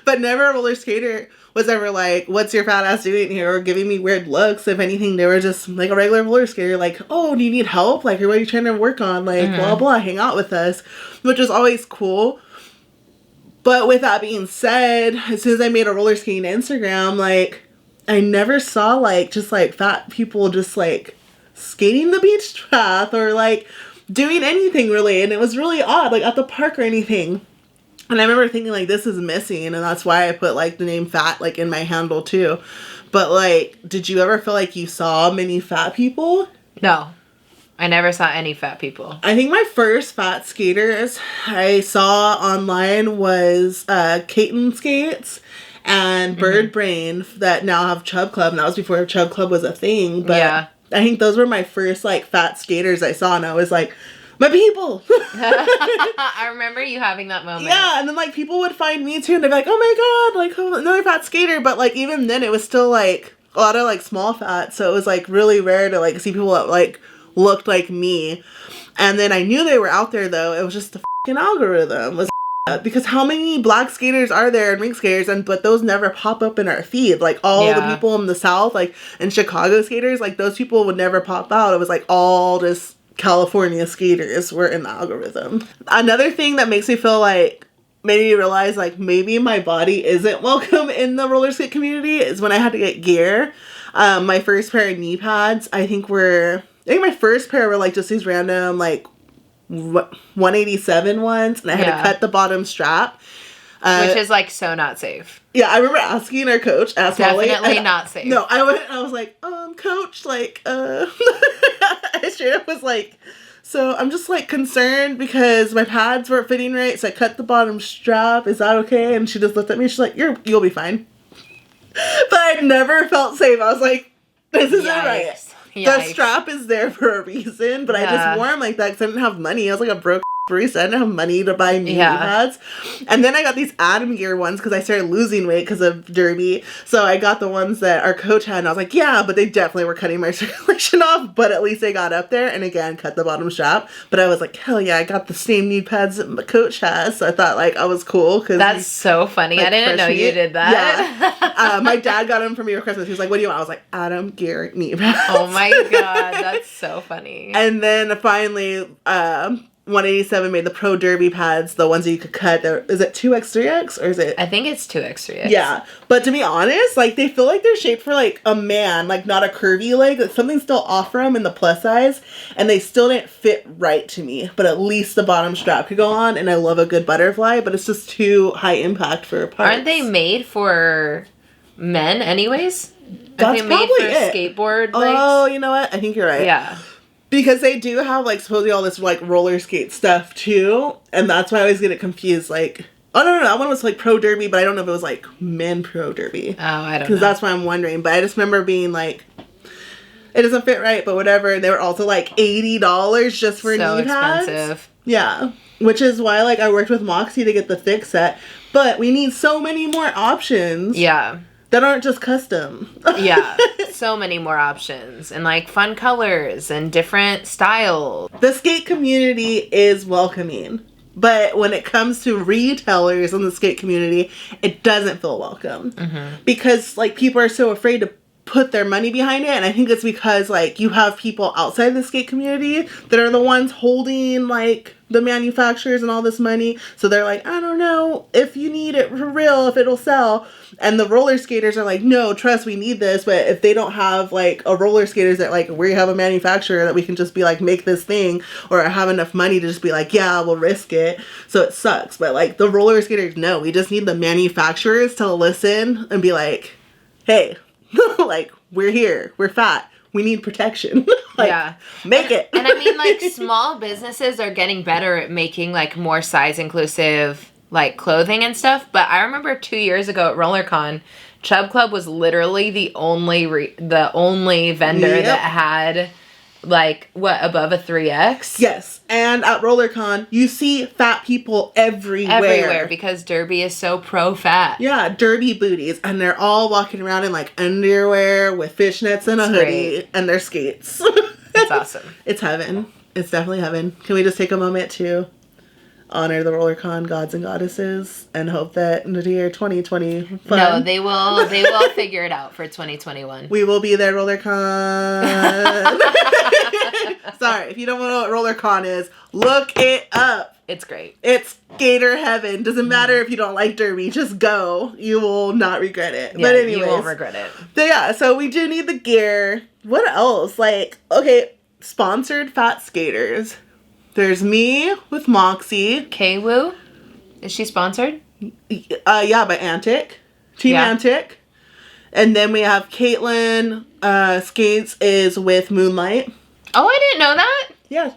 But never a roller skater was ever like, what's your fat ass doing here? Or giving me weird looks. If anything, they were just like a regular roller skater. Like, oh, do you need help? Like, what are you trying to work on? Like, blah, blah, hang out with us. Which was always cool. But with that being said, as soon as I made a roller skating Instagram, like, I never saw, like, just, like, fat people just, like, skating the beach path or, like, doing anything, really. And it was really odd, like, at the park or anything. And I remember thinking, like, this is missing. And that's why I put, like, the name Fat, like, in my handle, too. But, like, did you ever feel like you saw many fat people? No. I never saw any fat people. I think my first fat skaters I saw online was Katen Skates and Bird Brain that now have Chub Club. And that was before Chub Club was a thing. But yeah. I think those were my first, like, fat skaters I saw. And I was like, my people! I remember you having that moment. Yeah, and then, like, people would find me, too. And they'd be like, oh, my God, like, oh, another fat skater. But, like, even then, it was still, like, a lot of, like, small fat. So it was, like, really rare to, like, see people that, like, looked like me. And then I knew they were out there, though. It was just the fucking algorithm was because how many black skaters are there and rink skaters, but those never pop up in our feed. Like, all the people in the South, like, and Chicago skaters, like, those people would never pop out. It was, like, all just California skaters were in the algorithm. Another thing that makes me feel like made me realize, like, maybe my body isn't welcome in the roller skate community is when I had to get gear. My first pair of knee pads, I think my first pair were, like, just these random, like, 187 ones, and I had to cut the bottom strap. Which is, like, so not safe. Yeah, I remember asking our coach, Definitely not safe. No, I was like, coach, like, I straight up was like, so I'm just, like, concerned because my pads weren't fitting right, so I cut the bottom strap. Is that okay? And she just looked at me, she's like, you'll be fine. But I never felt safe. I was like, this isn't right. The strap is there for a reason, but I just wore them like that because I didn't have money. I was like a broke barista. I didn't have money to buy knee pads. And then I got these Adam Gear ones because I started losing weight because of Derby. So I got the ones that our coach had, and I was like, yeah, but they definitely were cutting my circulation off. But at least they got up there, and again, cut the bottom strap. But I was like, hell yeah, I got the same knee pads that my coach has. So I thought, like, I was cool. That's so funny. Like, I didn't know you did that. Yeah. My dad got them for me for Christmas. He was like, what do you want? I was like, Adam Gear knee pads. Oh my God, that's so funny. And then finally, 187 made the Pro Derby pads, the ones that you could cut. Is it 2X, 3X, or is it? I think it's 2X, 3X. Yeah. But to be honest, like, they feel like they're shaped for, like, a man, like, not a curvy leg. Like, something's still off from them in the plus size, and they still didn't fit right to me. But at least the bottom strap could go on, and I love a good butterfly, but it's just too high impact for parts. Aren't they made for men anyways? That's Aren't they made probably for it. Skateboard legs? Oh, you know what? I think you're right. Yeah. Because they do have, like, supposedly all this, like, roller skate stuff, too. And that's why I always get it confused. Like, oh, no. That one was, like, Pro Derby, but I don't know if it was, like, men Pro Derby. Oh, I don't know. Because that's why I'm wondering. But I just remember being, like, it doesn't fit right, but whatever. And they were also, like, $80 just for knee pads. So expensive. Yeah. Which is why, like, I worked with Moxie to get the thick set. But we need so many more options. Yeah. That aren't just custom. Yeah. So many more options. And, like, fun colors and different styles. The skate community is welcoming. But when it comes to retailers in the skate community, it doesn't feel welcome. Mm-hmm. Because, like, people are so afraid to put their money behind it. And I think it's because, like, you have people outside the skate community that are the ones holding, like, the manufacturers and all this money. So they're like, I don't know if you need it for real, if it'll sell. And the roller skaters are like, no, trust, we need this. But if they don't have, like, a roller skaters that, like, we have a manufacturer that we can just be like, make this thing, or have enough money to just be like, yeah, we'll risk it. So it sucks. But, like, the roller skaters, no, we just need the manufacturers to listen and be like, hey, like, we're here, we're fat, we need protection. Like, yeah, make it. And I mean, like, small businesses are getting better at making, like, more size inclusive, like, clothing and stuff. But I remember 2 years ago at RollerCon, Chub Club was literally the only vendor that had, like, what, above a 3X? Yes. And at RollerCon, you see fat people everywhere. Everywhere, because Derby is so pro-fat. Yeah, Derby booties. And they're all walking around in, like, underwear with fishnets and a hoodie. And their skates. It's awesome. It's heaven. It's definitely heaven. Can we just take a moment to honor the RollerCon gods and goddesses and hope that in the year 2020 fun. No, they will figure it out for 2021. We will be there, RollerCon. Sorry, if you don't know what RollerCon is, look it up. It's great. It's skater heaven. Doesn't matter if you don't like derby. Just go. You will not regret it. Yeah, but anyways. you won't regret it. But yeah, so we do need the gear. What else? Like, okay, sponsored PHAT skaters. There's me with Moxie. K-Woo? Is she sponsored? Yeah, by Antic. Team Antic. And then we have Caitlin. Skates is with Moonlight. Oh, I didn't know that. Yeah.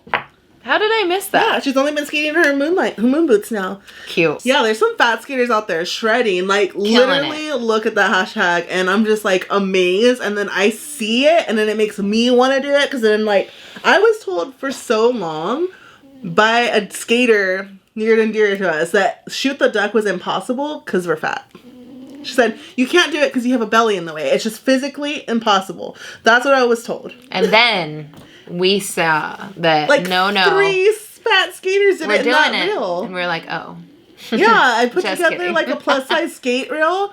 How did I miss that? Yeah, she's only been skating her moon boots now. Cute. Yeah, there's some fat skaters out there shredding. Like, literally look at the hashtag and I'm just like amazed. And then I see it and then it makes me want to do it. Because then like, I was told for so long by a skater near and dear to us that shoot the duck was impossible because we're fat. She said, you can't do it because you have a belly in the way. It's just physically impossible. That's what I was told. And then we saw that like no. 3 fat skaters did we're it, doing not it. real. And we're like, oh. Yeah, I put Just together kidding. like a plus size skate reel.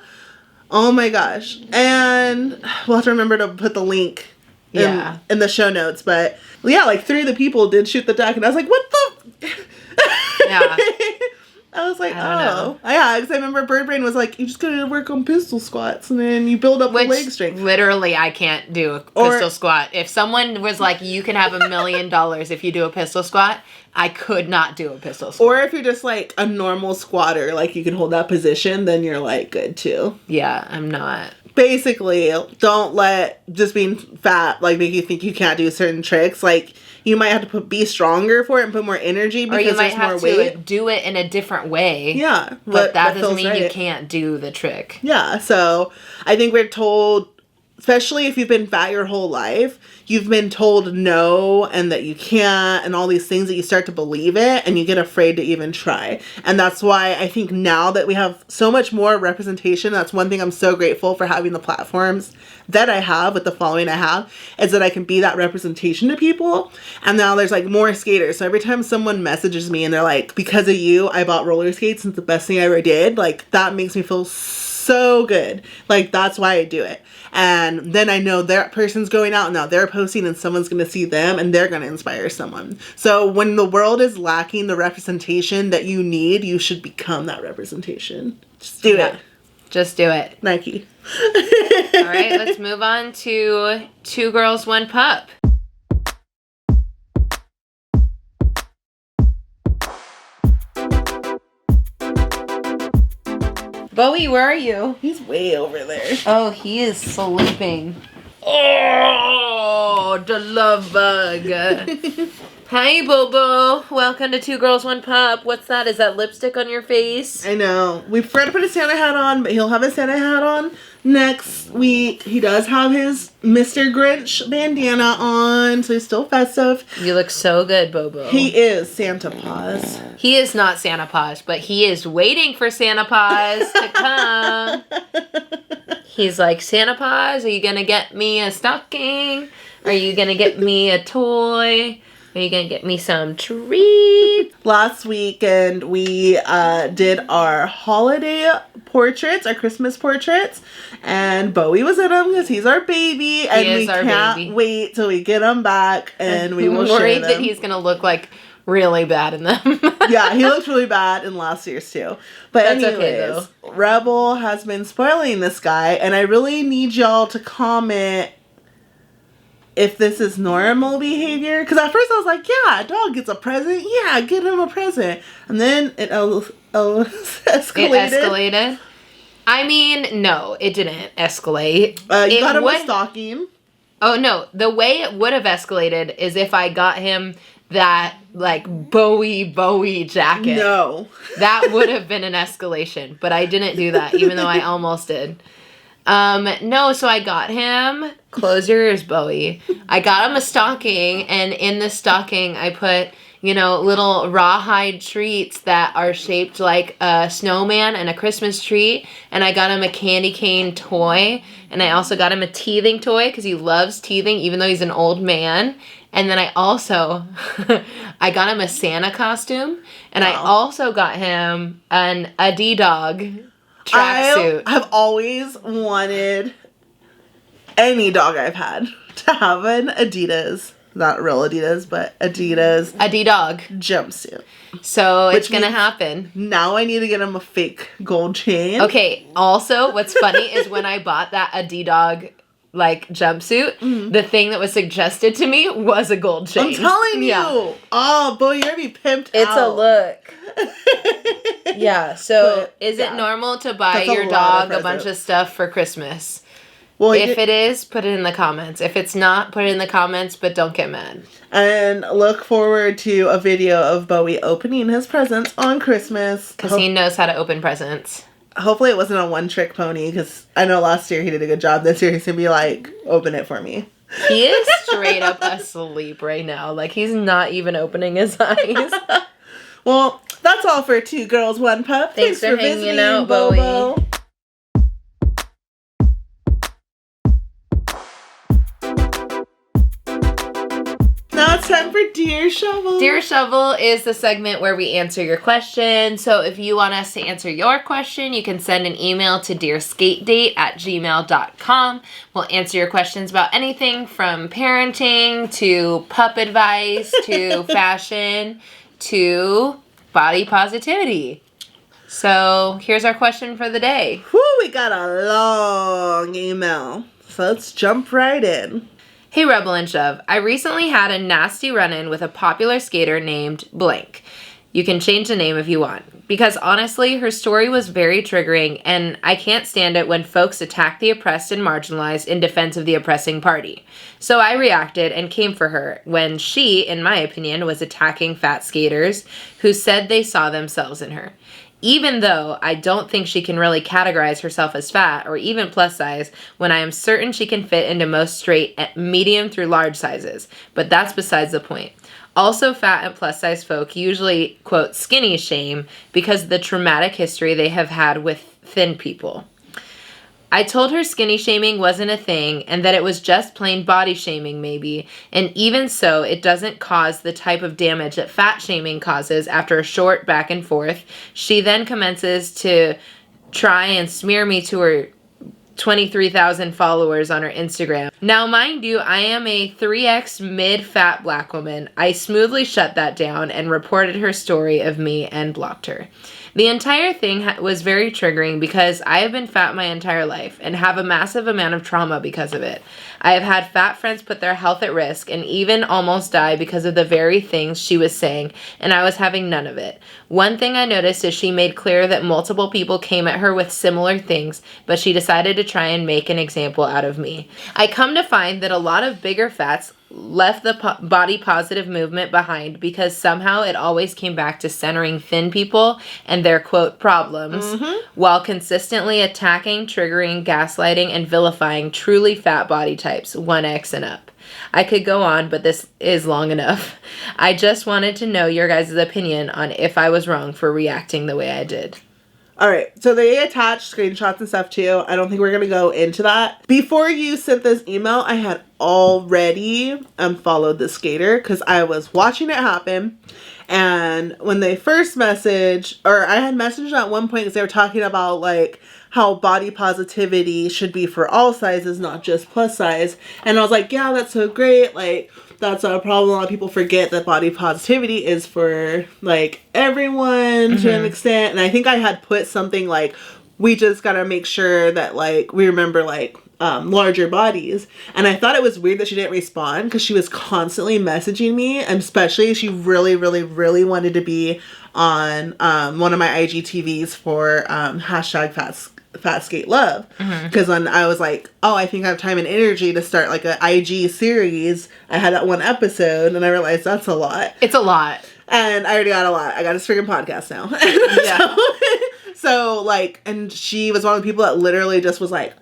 Oh my gosh. And we'll have to remember to put the link in the show notes. But yeah, like 3 of the people did shoot the duck and I was like, what the? Yeah. I was like, I don't know. Yeah, because I remember Bird Brain was like, you just gotta work on pistol squats and then you build up the leg strength. Literally, I can't do a pistol squat. If someone was like, you can have $1 million if you do a pistol squat, I could not do a pistol squat. Or if you're just like a normal squatter, like you can hold that position, then you're like good too. Yeah, I'm not. Basically, don't let just being fat like make you think you can't do certain tricks. Like, you might have to be stronger for it and put more energy because or you might there's more have weight. to do it in a different way. Yeah. But that doesn't mean right. you can't do the trick. Yeah. So I think we're told, especially if you've been fat your whole life, you've been told no and that you can't and all these things that you start to believe it and you get afraid to even try. And that's why I think now that we have so much more representation, that's one thing I'm so grateful for having the platforms that I have with the following I have, is that I can be that representation to people. And now there's like more skaters. So every time someone messages me and they're like, because of you, I bought roller skates and it's the best thing I ever did, like that makes me feel so good. Like that's why I do it. And then I know that person's going out now, they're posting and someone's going to see them and they're going to inspire someone. So when the world is lacking the representation that you need, you should become that representation. Just do it. Just do it. Nike. All right, let's move on to 2 Girls, 1 Pup. Bowie, where are you? He's way over there. Oh, he is sleeping. Oh, the love bug. Hi, Bobo. Welcome to 2 Girls, 1 Pup. What's that? Is that lipstick on your face? I know. We forgot to put his Santa hat on, but he'll have his Santa hat on next week. He does have his Mr. Grinch bandana on, so he's still festive. You look so good, Bobo. He is Santa Paws. He is not Santa Paws, but he is waiting for Santa Paws to come. He's like, Santa Paws, are you going to get me a stocking? Are you going to get me a toy? Are you going to get me some treats? Last weekend, we did our holiday portraits, our Christmas portraits, and Bowie was in them because he's our baby, and we can't wait till we get him back, and we will share them. I'm worried that he's going to look like really bad in them. Yeah, he looked really bad in last year's too. But that's anyways, okay, though. Rebel has been spoiling this guy, and I really need y'all to comment if this is normal behavior. Because at first I was like, yeah, a dog gets a present. Yeah, get him a present. And then it escalated. It escalated? I mean, no, it didn't escalate. You got him a stocking. Oh, no. The way it would have escalated is if I got him that, like, Bowie jacket. No. That would have been an escalation. But I didn't do that, even though I almost did. No, so I got him, close your ears, Bowie. I got him a stocking, and in the stocking I put, little rawhide treats that are shaped like a snowman and a Christmas tree, and I got him a candy cane toy, and I also got him a teething toy, because he loves teething, even though he's an old man, And then I also, I got him a Santa costume. And I also got him an Dog tracksuit. I've always wanted any dog I've had to have an Adidas, not real Adidas, but Adidas Dog jumpsuit. So it's going to happen. Now I need to get him a fake gold chain. Okay, also what's funny is when I bought that Dog like jumpsuit, the thing that was suggested to me was a gold chain. I'm telling you. Oh, boy, you're going to be pimped out. It's a look. Yeah, so is it normal to buy your dog a bunch of stuff for Christmas? Well, if it is, put it in the comments. If it's not, put it in the comments, but don't get mad. And look forward to a video of Bowie opening his presents on Christmas. Because he knows how to open presents. Hopefully it wasn't a one-trick pony, because I know last year he did a good job. This year he's going to be like, open it for me. He is straight up asleep right now. Like, he's not even opening his eyes. Well, that's all for 2 Girls, 1 Pup. Thanks for hanging out, Bowie. Now it's time for Dear Shovel. Dear Shovel is the segment where we answer your question. So if you want us to answer your question, you can send an email to dearskatedate@gmail.com. We'll answer your questions about anything from parenting to pup advice to fashion to body positivity. So here's our question for the day. Whew, we got a long email. So let's jump right in. Hey Rebel and Shove, I recently had a nasty run-in with a popular skater named Blank. You can change the name if you want. Because honestly, her story was very triggering, and I can't stand it when folks attack the oppressed and marginalized in defense of the oppressing party. So I reacted and came for her when she, in my opinion, was attacking fat skaters who said they saw themselves in her. Even though I don't think she can really categorize herself as fat or even plus size, when I am certain she can fit into most straight, medium through large sizes. But that's besides the point. Also, fat and plus size folk usually, quote, skinny shame because of the traumatic history they have had with thin people. I told her skinny shaming wasn't a thing and that it was just plain body shaming maybe, and even so, it doesn't cause the type of damage that fat shaming causes after a short back and forth. She then commences to try and smear me to her 23,000 followers on her Instagram. Now, mind you, I am a 3X mid-fat black woman. I smoothly shut that down and reported her story of me and blocked her. The entire thing was very triggering because I have been fat my entire life and have a massive amount of trauma because of it. I have had fat friends put their health at risk and even almost die because of the very things she was saying, and I was having none of it. One thing I noticed is she made clear that multiple people came at her with similar things, but she decided to try and make an example out of me. I come to find that a lot of bigger fats left the body positive movement behind because somehow it always came back to centering thin people and their, quote, problems, while consistently attacking, triggering, gaslighting, and vilifying truly fat body types, 1X and up. I could go on, but this is long enough. I just wanted to know your guys' opinion on if I was wrong for reacting the way I did. All right, so they attached screenshots and stuff too. I don't think we're going to go into that. Before you sent this email, I had already unfollowed the skater because I was watching it happen. And when they first messaged, or I had messaged at one point because they were talking about like how body positivity should be for all sizes, not just plus size. And I was like, yeah, that's so great. Like, that's not a problem. A lot of people forget that body positivity is for like everyone to an extent. And I think I had put something like, we just got to make sure that like we remember like larger bodies. And I thought it was weird that she didn't respond because she was constantly messaging me, and especially she really, really, really wanted to be on one of my IGTVs for hashtag Fat Skate Love, because when I was like, oh, I think I have time and energy to start like an IG series, I had that one episode and I realized that's a lot. It's a lot. And I already got a lot. I got a friggin' podcast now. Yeah. So like, and she was one of the people that literally just was like,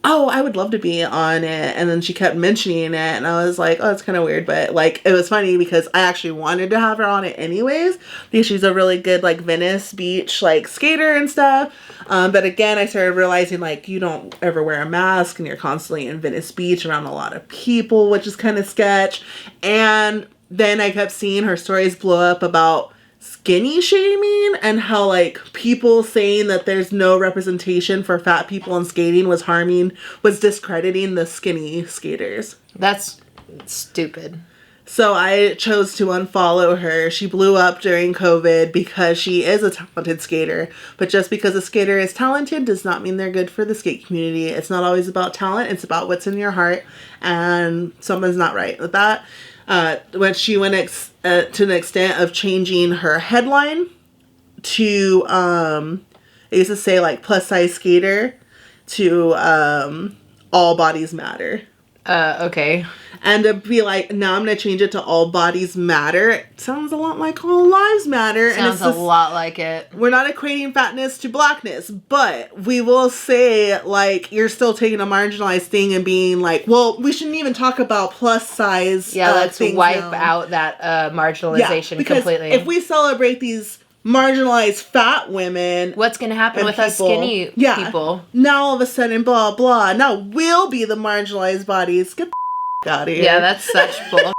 oh, I would love to be on it. And then she kept mentioning it, and I was like, oh, it's kind of weird. But, like, it was funny because I actually wanted to have her on it anyways, because she's a really good, like, Venice Beach, like, skater and stuff. But again, I started realizing, like, you don't ever wear a mask, and you're constantly in Venice Beach around a lot of people, which is kind of sketch. And then I kept seeing her stories blow up about skinny shaming, and how, like, people saying that there's no representation for fat people in skating was discrediting the skinny skaters. That's stupid. So I chose to unfollow her. She blew up during COVID because she is a talented skater. But just because a skater is talented does not mean they're good for the skate community. It's not always about talent. It's about what's in your heart. And someone's not right with that. When she went to an extent of changing her headline to, it used to say, like, plus size skater to all bodies matter. Okay. And to be like, now I'm going to change it to all bodies matter. It sounds a lot like all lives matter. Sounds a lot like it. We're not equating fatness to blackness, but we will say, like, you're still taking a marginalized thing and being like, well, we shouldn't even talk about plus size. Yeah, let's wipe out that marginalization completely. If we celebrate these marginalized fat women, what's going to happen with us skinny people? Now all of a sudden, blah, blah. Now we'll be the marginalized bodies. Get the out of here. Yeah, that's such bull.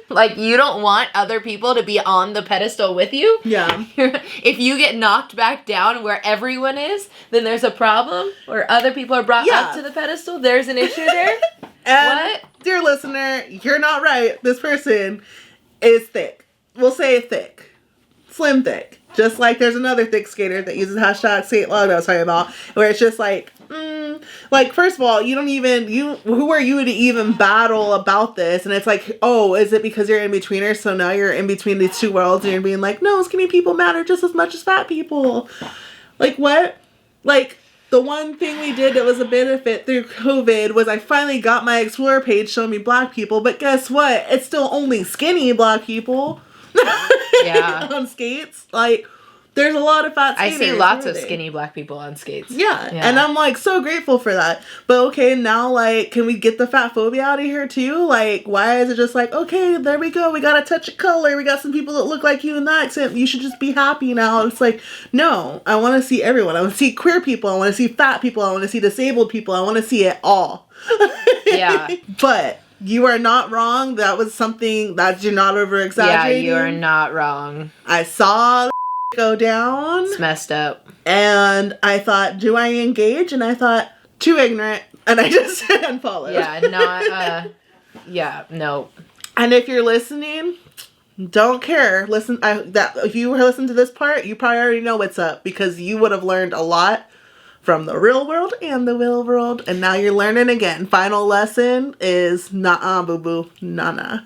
Like, you don't want other people to be on the pedestal with you? Yeah. If you get knocked back down where everyone is, then there's a problem. Or other people are brought up to the pedestal, there's an issue there? And, what? Dear listener, you're not right. This person is thick. We'll say thick. Slim thick. Just like there's another thick skater that uses hashtag skate log that I was talking about, where it's just like, like, first of all, who are you to even battle about this? And it's like, oh, is it because you're in betweener? So now you're in between these two worlds and you're being like, no, skinny people matter just as much as fat people. Like, what? Like, the one thing we did that was a benefit through COVID was I finally got my Explorer page showing me black people, but guess what? It's still only skinny black people. Yeah. On skates. Like, there's a lot of fat skaters. I see lots of skinny black people on skates. Yeah. And I'm, like, so grateful for that. But, okay, now, like, can we get the fat phobia out of here, too? Like, why is it just like, okay, there we go. We got a touch of color. We got some people that look like you in that accent. You should just be happy now. It's like, no. I want to see everyone. I want to see queer people. I want to see fat people. I want to see disabled people. I want to see it all. Yeah. But you are not wrong. That was something that you're not over-exaggerating. Yeah, you are not wrong. I saw go down. It's messed up. And I thought, do I engage? And I thought, too ignorant. And I just unfollowed. Yeah, no. And if you're listening, don't care. If you listen to this part, you probably already know what's up, because you would have learned a lot from the real world and the real world. And now you're learning again. Final lesson is nah, boo-boo, nah.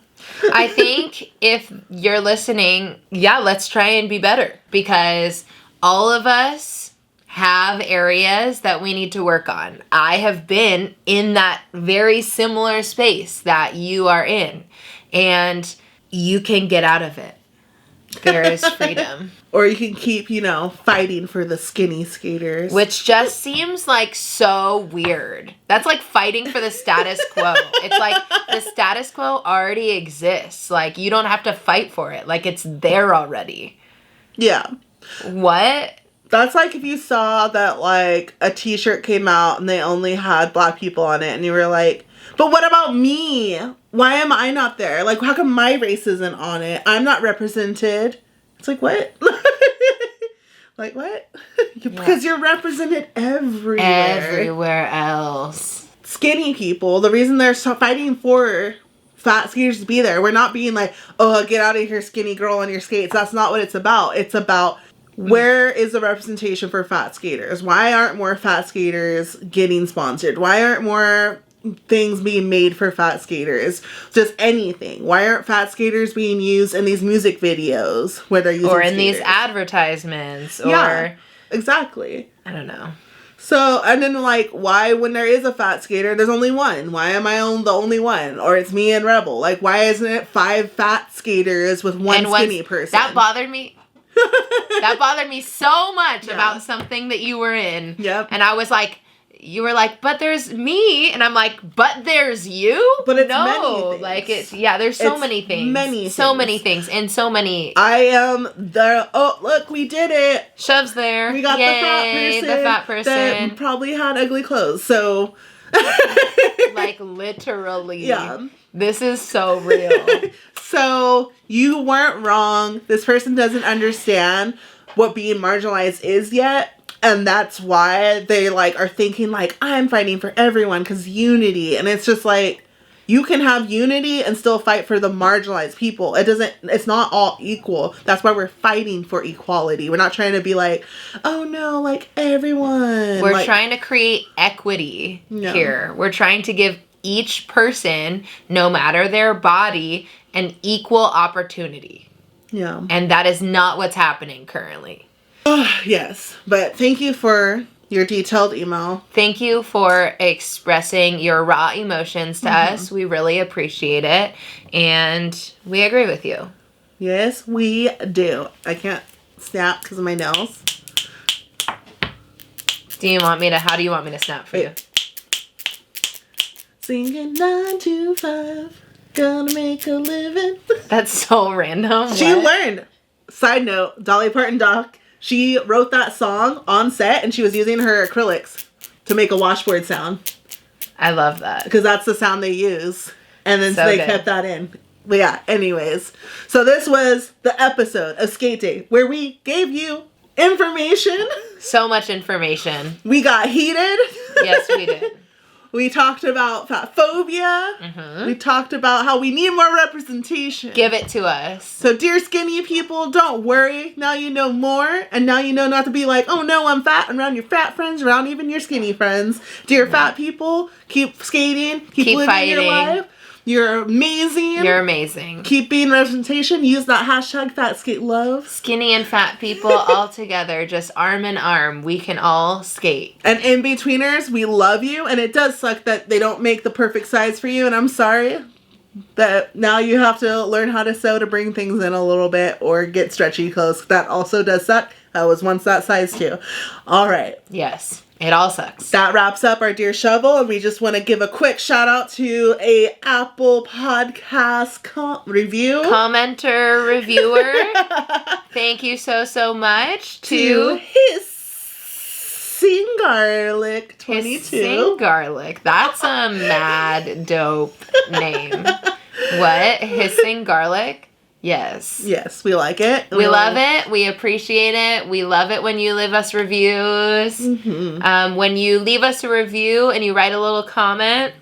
I think if you're listening, let's try and be better, because all of us have areas that we need to work on. I have been in that very similar space that you are in, and you can get out of it. There is freedom. Or you can keep, fighting for the skinny skaters. Which just seems like so weird. That's like fighting for the status quo. It's like the status quo already exists. Like, you don't have to fight for it. Like, it's there already. Yeah. What? That's like if you saw that, like, a t-shirt came out and they only had black people on it, and you were like, but what about me? Why am I not there? Like, how come my race isn't on it? I'm not represented. It's like, what? Like, what? Because you're represented everywhere. Everywhere else. Skinny people, the reason they're fighting for fat skaters to be there, we're not being like, oh, get out of here, skinny girl on your skates. That's not what it's about. It's about, where is the representation for fat skaters? Why aren't more fat skaters getting sponsored? Why aren't more things being made for fat skaters? Just anything. Why aren't fat skaters being used in these music videos where they're using or in skaters? These advertisements? Or yeah, exactly. I don't know. So, and then, like, why, when there is a fat skater, there's only one? Why am I the only one? Or it's me and Rebel. Like, why isn't it 5 fat skaters with one skinny person? That bothered me. That bothered me so much about something that you were in. Yep. And I was like, you were like, but there's me. And I'm like, but there's you? But it's no. many things. Like, there's so It's many things. many So things. many things. And so many. I am the, oh, look, we did it. Shoves there. We got Yay, the fat fat person. that probably had ugly clothes. So, like, literally. Yeah. This is so real. So, you weren't wrong. This person doesn't understand what being marginalized is yet. And that's why they, like, are thinking, like, I'm fighting for everyone because unity. And it's just like, you can have unity and still fight for the marginalized people. It's not all equal. That's why we're fighting for equality. We're not trying to be like, oh no, like everyone. We're like, trying to create equity Yeah. here. We're trying to give each person, no matter their body, an equal opportunity. Yeah. And that is not what's happening currently. Yes. But thank you for your detailed email. Thank you for expressing your raw emotions to us. We really appreciate it. And we agree with you. Yes, we do. I can't snap because of my nails. How do you want me to snap for you? Singing 9 to 5, gonna make a living. That's so random. She What? learned. Side note, Dolly Parton doc, she wrote that song on set and she was using her acrylics to make a washboard sound. I love that. Because that's the sound they use. And then So they good. kept that in. But yeah, anyways. So this was the episode of Skate Day where we gave you information. So much information. We got heated. Yes, we did. We talked about fat phobia. We talked about how we need more representation. Give it to us. So dear skinny people, don't worry. Now you know more. And now you know not to be like, oh no, I'm fat. Around your fat friends, around even your skinny friends. Dear fat people, keep skating. Keep living fighting. your life. You're amazing. You're amazing. Keep being representation. Use that hashtag #FatSkateLove. Skinny and fat people all together, just arm in arm. We can all skate. And in-betweeners, we love you. And it does suck that they don't make the perfect size for you. And I'm sorry that now you have to learn how to sew to bring things in a little bit or get stretchy clothes. That also does suck. I was once that size too. All right. Yes, it all sucks. That wraps up our Dear Shovel, and we just want to give a quick shout out to a Apple Podcast review. Commenter, reviewer, thank you so much to Hissing Garlic 22. Hissing Garlic. That's a mad dope name. What? Hissing Garlic? Yes. Yes, we like it. We love it. We appreciate it. We love it when you leave us reviews. When you leave us a review and you write a little comment,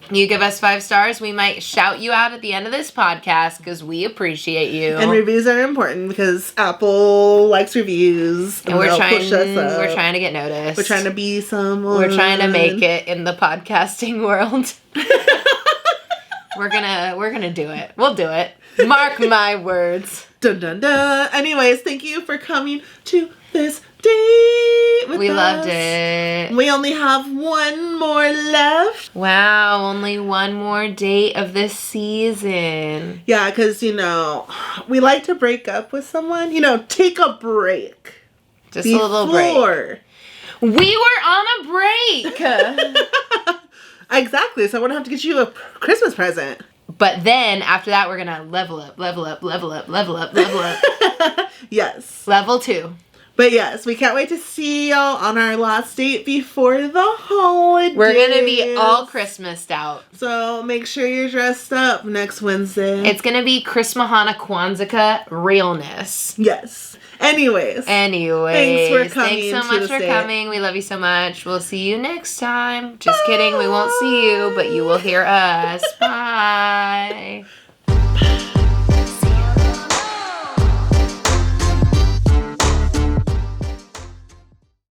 you give us 5 stars, we might shout you out at the end of this podcast because we appreciate you. And reviews are important because Apple likes reviews. And we're they'll trying push us up. we're trying to get noticed. We're trying to be someone. We're trying to make it in the podcasting world. We're gonna do it. We'll do it. Mark my words. Dun dun dun. Anyways, thank you for coming to this date with We us. loved it. We only have one more left. Wow, only one more date of this season. Yeah, because, we like to break up with someone. Take a break. Just a little break. Before. We were on a break. Exactly, so I want to have to get you a Christmas present. But then, after that, we're going to level up. Yes. Level 2. But yes, we can't wait to see y'all on our last date before the holidays. We're going to be all Christmased out. So make sure you're dressed up next Wednesday. It's going to be Christmahana Kwanzaa realness. Yes. Anyways. Thanks for coming. Thanks so much for coming. We love you so much. We'll see you next time. Just kidding. We won't see you, but you will hear us. Bye.